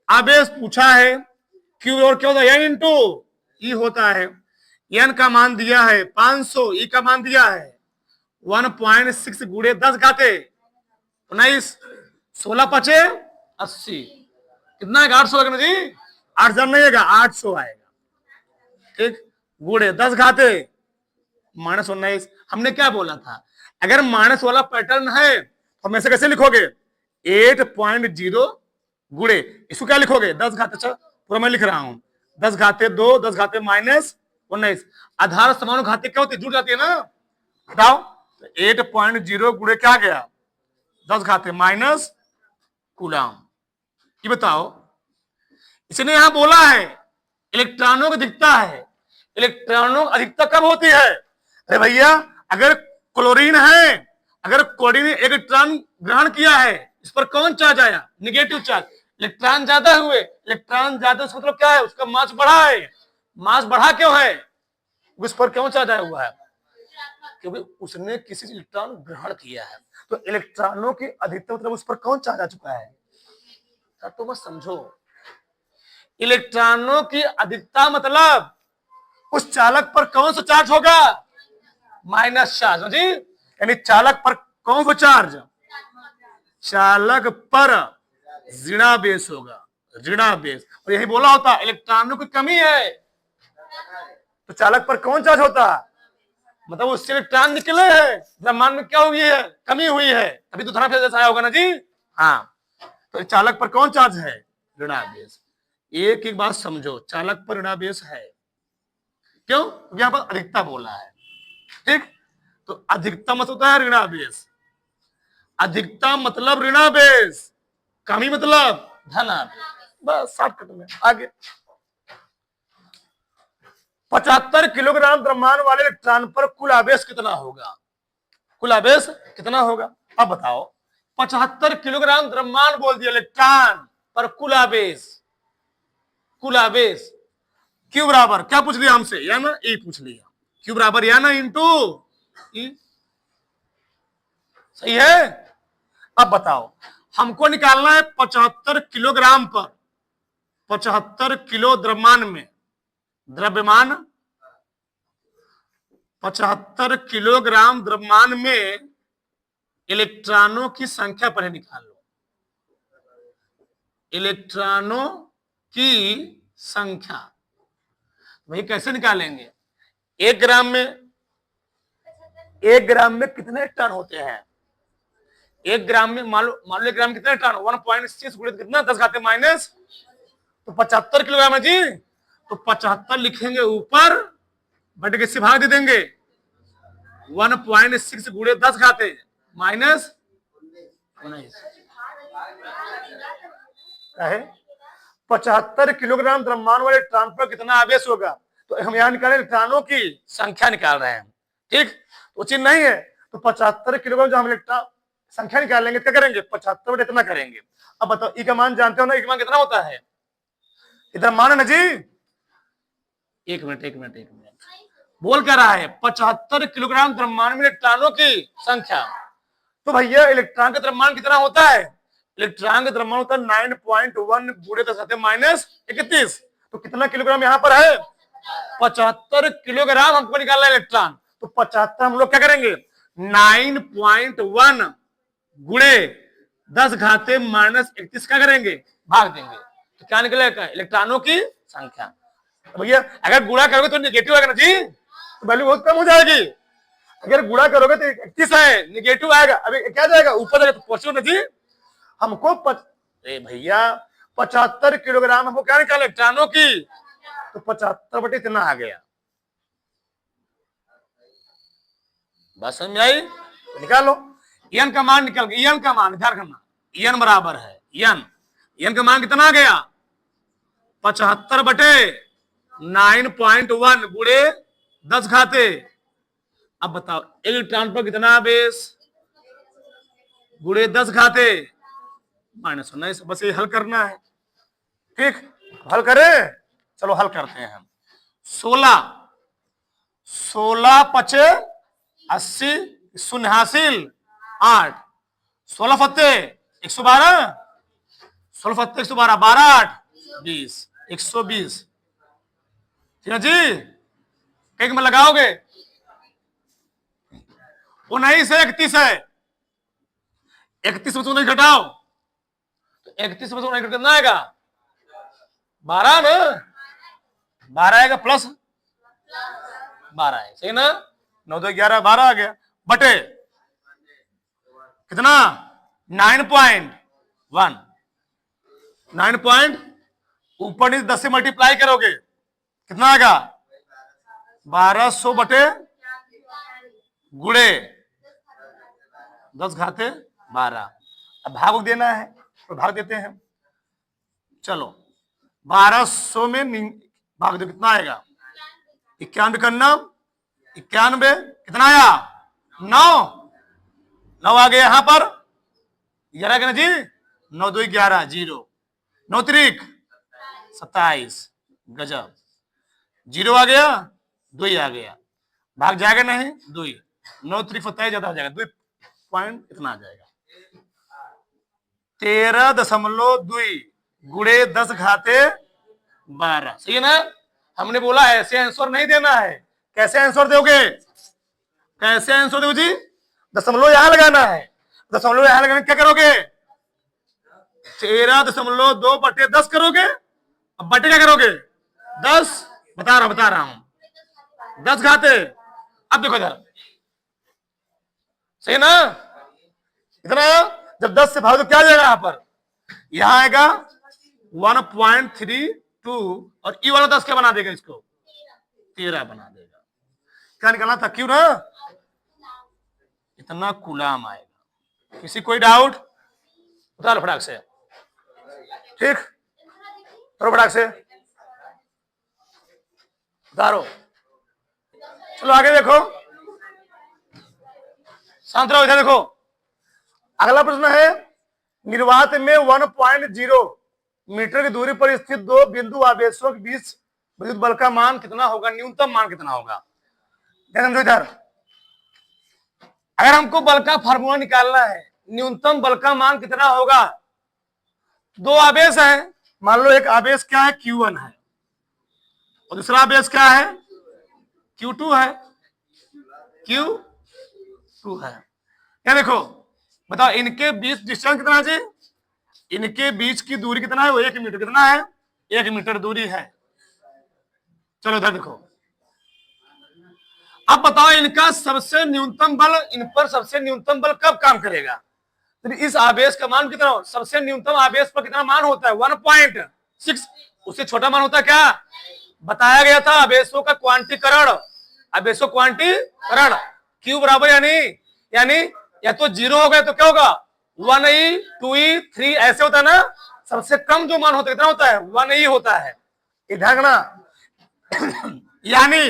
S1: आवेश पूछा है, क्यू और क्या होता है एन इंटू ई होता है, एन का मान दिया है 500, ई का मान दिया है 1.6 गुणे 10 घाते 19, 16 पचे 80, कितना है 800 लगना जी, 8000 नहीं आएगा 800 आएगा, ठीक, गुणे 10 घाते -19, हमने क्या बोला था, अगर माइनस वाला पैटर्न है तो हम ऐसे कैसे लिखोगे 8.0 गुणे, इसको क्या लिखोगे 10 घाते, अच्छा पूरा मैं लिख रहा हूं 10 घाते 2, 10 घाते -19, आधार समान घाते क्या होती है जुड़ जाती है ना, बताओ तो 8.0 गुणे क्या गया 10 घाते माइनस कूलाम, ये बताओ, इसने यहां बोला है इलेक्ट्रॉनों की अधिकता है, इलेक्ट्रॉनों की अधिकता कब होती है, अरे भैया अगर क्लोरीन है, अगर क्लोरीन एक इलेक्ट्रॉन ग्रहण किया है, इस पर कौन चार्ज आया निगेटिव चार्ज, इलेक्ट्रॉन ज्यादा हुए, इलेक्ट्रॉन ज्यादा मतलब क्या है उसका मास बढ़ा है, मास बढ़ा क्यों है, उस पर क्यों चार्ज आया हुआ है, क्योंकि उसने किसी इलेक्ट्रॉन ग्रहण किया है, तो इलेक्ट्रॉनों की अधिकता मतलब उस पर कौन चार्ज आ चुका है, तो बस समझो, इलेक्ट्रॉनों की अधिकता मतलब उस चालक पर कौन सा चार्ज होगा माइनस चार्ज जी, यानी चालक पर कौन सा चार्ज, चालक पर ऋणावेश होगा, ऋणावेश, और यही बोला होता इलेक्ट्रॉनों की कमी है तो चालक पर कौन चार्ज होता, मतलब उससे इलेक्ट्रॉन निकले हैं, ब्रह्मांड में क्या हुई है कमी हुई है, तभी तो धनात्मक जैसा आया होगा ना जी, हाँ, तो चालक पर कौन चार्ज है ऋणावेश, एक एक बात समझो, चालक पर ऋणावेश है, क्यों, यहां पर अधिकता बोला है, ठीक, तो अधिकता मतलब होता है ऋणावेश, अधिकता मतलब ऋणावेश, कमी मतलब धनावेश, बस शॉर्टकट में आगे। 75 किलोग्राम द्रव्यमान वाले इलेक्ट्रॉन पर कुल आवेश कितना होगा, कुल आवेश कितना होगा? अब बताओ, 75 किलोग्राम द्रव्यमान बोल दिया इलेक्ट्रॉन पर कुल आवेश क्यू बराबर क्या पूछ लिया हमसे? या ना ई पूछ लिया, क्यू बराबर या ना इंटू ई। सही है। अब बताओ, हमको निकालना है 75 किलोग्राम पर 75 किलो द्रव्यमान में 75 किलोग्राम द्रव्यमान में इलेक्ट्रॉनों की संख्या पहले निकाल लो। इलेक्ट्रॉनों की संख्या भाई कैसे निकालेंगे? 1 ग्राम में कितने टन होते हैं? 1 ग्राम में मान लो 1 ग्राम कितने टन? 1.6 गुणित कितना 10 घाते माइनस, तो 75 किलोग्राम है जी। तो 75 लिखेंगे ऊपर, बटे किससे भाग दे देंगे? 1.6 गुणित 10 घाते माइनस 19 है। 75 किलोग्राम द्रव्यमान वाले इलेक्ट्रॉन पर कितना आवेश होगा? तो हम यहां निकाले इलेक्ट्रॉनों की संख्या निकाल रहे हैं, ठीक। तो चिन्ह नहीं है, तो 75 किलोग्राम जो हम इलेक्ट्रॉन संख्या निकालेंगे क्या करेंगे? 75 बटे इतना करेंगे। अब बताओ ई का मान जानते हो ना? ई का मान कितना होता है? इधर मान है ना जी। एक मिनट बोल क्या रहा है? 75 किलोग्राम द्रव्यमान में इलेक्ट्रॉनों की संख्या। तो भैया इलेक्ट्रॉन का द्रव्यमान कितना होता है? इलेक्ट्रॉन का द्रव्यमान होता है 9.1 गुणे 10 माइनस 31। तो कितना किलोग्राम यहाँ पर है? 75 किलोग्राम हमको निकालना है इलेक्ट्रॉन। तो 75 हम लोग क्या करेंगे? 9.1 गुणे 10 घाते माइनस 31 क्या करेंगे? भाग देंगे। तो क्या निकलेगा? इलेक्ट्रॉनों की संख्या। भैया अगर गुणा करोगे तो निगेटिव आएगा ना जी, तो वैल्यू बहुत कम हो जाएगी। अगर गुणा करोगे तो 31 है, निगेटिव आएगा। अभी क्या जाएगा? ऊपर जाएगा तो पहुंचो ना जी। हमको भैया 75 किलोग्राम हमको क्या निकाला? इलेक्ट्रॉनों की। तो 75 बटे इतना आ गया। बस समझ आई? तो निकालो एन का मान निकल गया। एन का मान ध्यान रखना, एन बराबर है एन का मान कितना आ गया? 75 बटे 9.1 गुणे 10 घाते। अब बताओ एक इलेक्ट्रॉन पर कितना आवेश? गुणे 10 घाते माइनस 19। बस ये हल करना है, ठीक। हल करें, चलो हल करते हैं हम। 16 पचे 80 शून्य हासिल 8, 16 फत्ते 112, 16 फत्ते 112, 12 8 20, 120। ठीक है जी। एक में लगाओगे 19 है 31 है, 31 में 19 घटाओ तो 31 में 19 कितना आएगा? 12 ना, 12 आएगा प्लस 12 है, सही ना। 9 2 11 12 आ गया बटे कितना? 9.1 9 पॉइंट ऊपर नीचे 10 से मल्टीप्लाई करोगे कितना आएगा? 1200 बटे गुणे 10 घाते 12। अब भाग देना है तो भाग देते हैं। चलो 1200 में भाग दो कितना आएगा? 91 करना 91 कितना आया? 9 आ गया। यहां पर 11 का ना जी, 9 2 11 0, 9 3 27 गजब। 0 आ गया, 2 आ गया, भाग जाएगा नहीं 2, 9 3 27 ज्यादा हो जाएगा, 2 पॉइंट इतना आ जाएगा। 13.2 गुणे 10 घाते 12। सही है ना। हमने बोला ऐसे आंसर नहीं देना है। कैसे आंसर दोगे? कैसे आंसर दोगे जी? दशमलव यहां लगाना है। दशमलव यहां लगाने क्या करोगे? 13.2 बटे 10 करोगे। अब बटे क्या करोगे? 10 बता रहा हूं 10 घाते। अब देखो इधर सही ना, इतना जब 10 से भाग तो क्या आ जाएगा? यहां पर यहां आएगा 1.32 और ई वाला 10 क्या बना देगा? इसको 13 बना देगा। क्या निकालना था? क्यों ना इतना कूलाम आएगा। किसी कोई डाउट? बता लो फटाक से, ठीक करो फटाक से उतारो। चलो आगे देखो, शांत रहो, इधर देखो। अगला प्रश्न है, निर्वात में 1.0 मीटर की दूरी पर स्थित दो बिंदु आवेशों के बीच विद्युत बल का मान कितना होगा, न्यूनतम मान कितना होगा। समझो इधर, अगर हमको बल का फार्मूला निकालना है, न्यूनतम बल का मान कितना होगा। दो आवेश है, मान लो एक आवेश क्या है, Q1 है, और दूसरा आवेश क्या है, Q2 है, Q2 है। क्या देखो, बताओ इनके बीच डिस्टेंस कितना है जी, इनके बीच की दूरी कितना है, वो 1 मीटर, कितना है, 1 मीटर दूरी है। चलो इधर देखो, अब बताओ इनका सबसे न्यूनतम बल, इन पर सबसे न्यूनतम बल कब काम करेगा। तो इस आवेश का मान कितना हो, सबसे न्यूनतम आवेश पर कितना मान होता है, 1.6। उससे छोटा मान होता है क्या, बताया गया था आवेशों का क्वांटीकरण, आवेशों क्वांटीकरण Q बराबर यानी या तो 0 होगा तो क्या होगा, 1e 2e 3 ऐसे होता है ना। सबसे कम जो मान होता है कितना होता है, 1e होता है। इधर ना यानी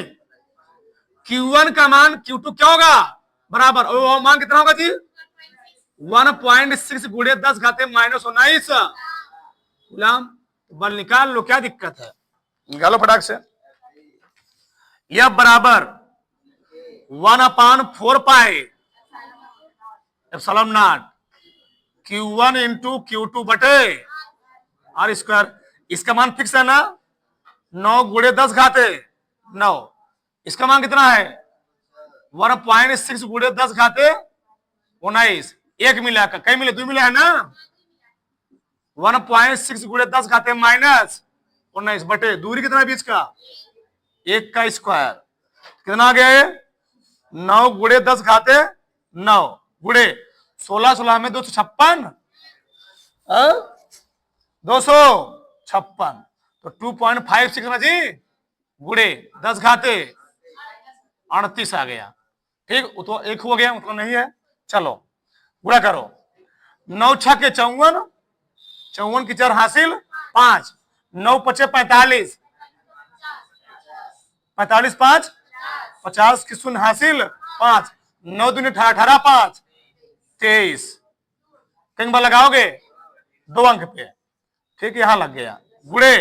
S1: Q1 का मान Q2 क्या होगा बराबर, और वो मान कितना होगा जी, 1.6 गुणे 10 घाते -19 गुलाम। बल निकाल लो, क्या दिक्कत है, निकालो फटाक से। यह बराबर 1/4 pi epsilon not Q1 into Q2 बटे R स्क्वायर। इसका मान फिक्स है ना, 9 गुणे 10 घाते 9। इसका मान कितना है, 1.6 गुणे 10 घाते 19। एक मिला का, कई मिले, 2 मिला है ना। 1.6 गुणे 10 घाते -19 बटे दूरी कितना है बीच का, 1 का स्क्वायर, कितना आ गया, 9 गुणे 10 घाते 9 गुणे 16 16 में 256, 256 तो 2.56 ना जी, गुणे 10 घाते 38 आ गया। ठीक, तो एक हो गया, मतलब नहीं है। चलो गुणा करो, 9 6 के 54, 54 की 4 हासिल 5, 9 5 45, 45 5 50 की 0 हासिल 5, 9 दूनी 18 5 23। कहीं बार लगाओगे 2 अंक पे, ठीक, यहां लग गया। गुणे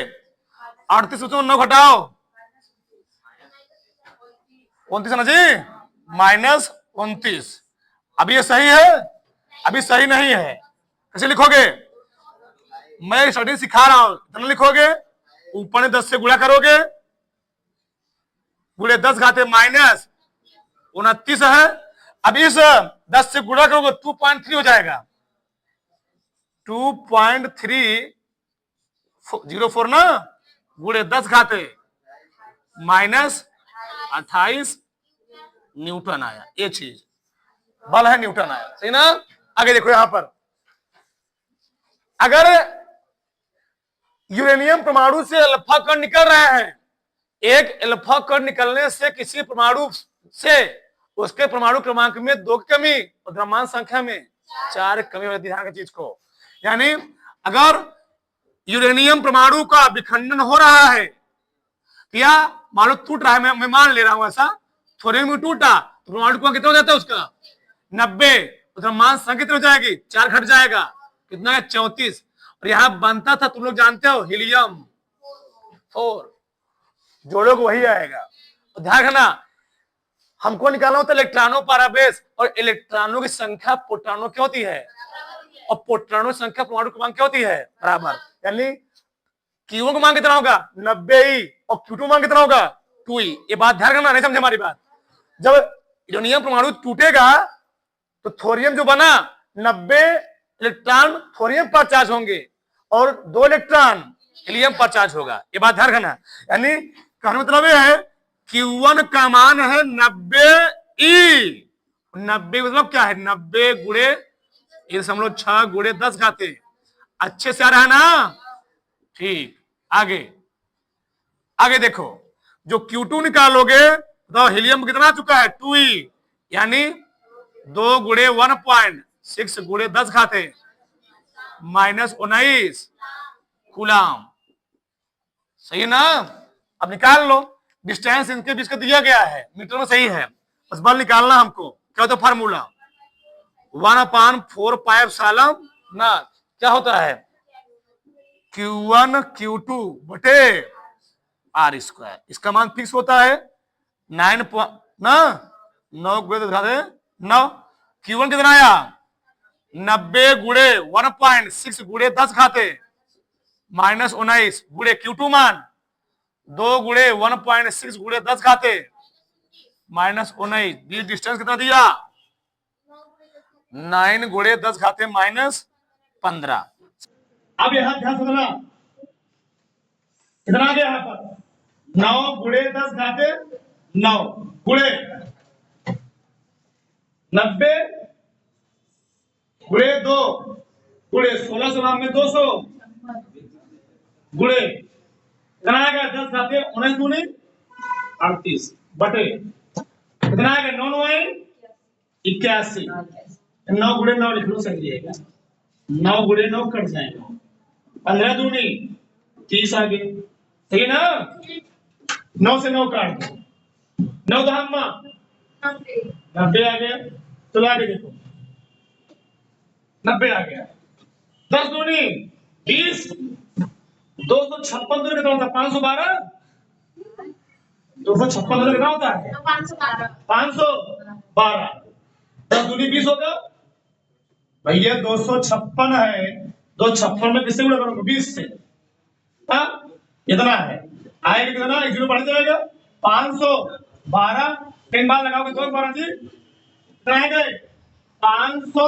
S1: 38 में 9 घटाओ 29 ना जी, -29। अभी ये सही है, अभी सही नहीं है। कैसे लिखोगे, मैं स्टडी सिखा रहा हूं, कितना लिखोगे, ऊपर में 10 से गुणा करोगे, गुणे 10 घाते -29 है। अब इस 10 से गुणा करोगे 2.3 हो जाएगा, 2.304 ना, गुणे 10 घाते -28 न्यूटन आया। ये चीज बल है, न्यूटन आया, सही ना। आगे देखो, यहां पर अगर यूरेनियम परमाणु से अल्फा कण निकल रहे हैं, एक अल्फा कण निकलने से किसी परमाणु से उसके परमाणु क्रमांक में 2 की कमी और द्रव्यमान संख्या में 4 कमी होती है। ध्यान की चीज को, यानी अगर यूरेनियम परमाणु का विखंडन हो रहा है, या मान लो टूट रहा है, मैं मान ले रहा हूं ऐसा, थोड़े में टूटा तो परमाणु का कितना हो जाता है उसका 90, द्रव्यमान संख्या कितनी हो जाएगी, 4 घट जाएगा, कितना है 34। और यहां बनता था, तुम लोग जानते हो, हीलियम 4, जोड़ोगे वही आएगा। तो ध्यान रखना, हमको निकालना होता है इलेक्ट्रॉनों पर आवेश, और इलेक्ट्रॉनों की संख्या प्रोटॉनों की होती है, और प्रोटॉनों की संख्या परमाणु क्रमांक क्या होती है, बराबर। यानी Q1 का मान कितना होगा 90E, और Q2 मान कितना होगा 2E। ये बात ध्यान रखना, नहीं समझे हमारी बात। जब यूरेनियम परमाणु टूटेगा तो थोरियम जो बना 90 इलेक्ट्रॉन थोरियम पर चार्ज होंगे, और 2 इलेक्ट्रॉन हीलियम पर चार्ज होगा। ये बात ध्यान रखना। यानी कहने मतलब यह है, Q1 का मान है 90E। 90 मतलब क्या है, 90 गुणे 1.6 गुणे 10 घाते। अच्छे से आ रहा है ना, ठीक। आगे आगे देखो, जो Q2 निकालोगे तो हीलियम कितना आ चुका है 2E, यानी 2 गुणे 1.6 गुणे 10 घाते -19 कूलाम, सही है ना। अब निकाल लो, डिस्टेंस इनके बीच का दिया गया है मीटर में, सही है। बस बल निकालना हमको, क्या होता है फार्मूला, 1/4 ना क्या होता है Q1 Q2 बटे R स्क्वायर। इसका मान फिक्स होता है 9 ना 9 गुणे 10 घाते 9। Q1 कितना आया 90 गुणे 1.6 गुणे 10 घाते माइनस 19 गुणे Q2 मान 2 गुणे 1.6 गुणे 10 घाते माइनस 19। बीच डिस्टेंस कितना दिया 9 गुणे 10 घाते माइनस 15। अब यहां ध्यान से सुनना कितना आ गया यहां पर 9 गुणे 10 घाते 9 गुणे 90 गुणे 2 गुणे 16 सौ में 200 गुणे कितना आ गया 10 घाते 19 दूनी 38 बटे कितना आ गया 9 9 81। 9 गुणे 9 लिख लो सही रहेगा। 9 गुणे 9 कट जाएगा 15 दूनी 30 आ गए सही ना। 9 से 9 काट दो 9 दहामा 90 आ गया। चलो आगे देखो 90 आ गया 10 दूनी 20 256 दूनी कितना होता है 512 256 दूनी कितना होता है 512 10 दूनी 20 होगा भैया 256 है 256 में किससे गुणा करोगे 20 से हाँ इतना है आएगा कितना एक जीरो बढ़ जाएगा 512 तीन बार लगाओगे 2 12 जी कितना आएगा 500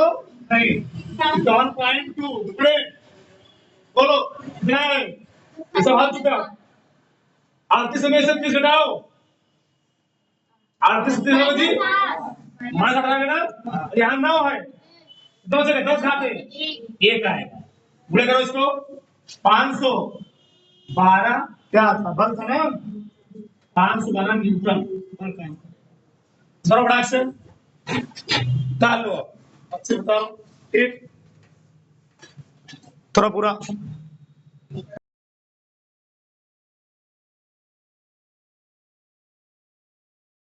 S1: नहीं 1.2 टुकड़े बोलो कितना है इसे हाल चुका 38 में से 30 घटाओ 38 30 जी मान घटाएंगे ना यहाँ 9 है 2 से 10 खाते 1 आएगा गुणे करो इसको 512 क्या था बल था ना 512 न्यूटन बल का बड़ा से डाल लो अच्छे बताओ ठीक थोड़ा पूरा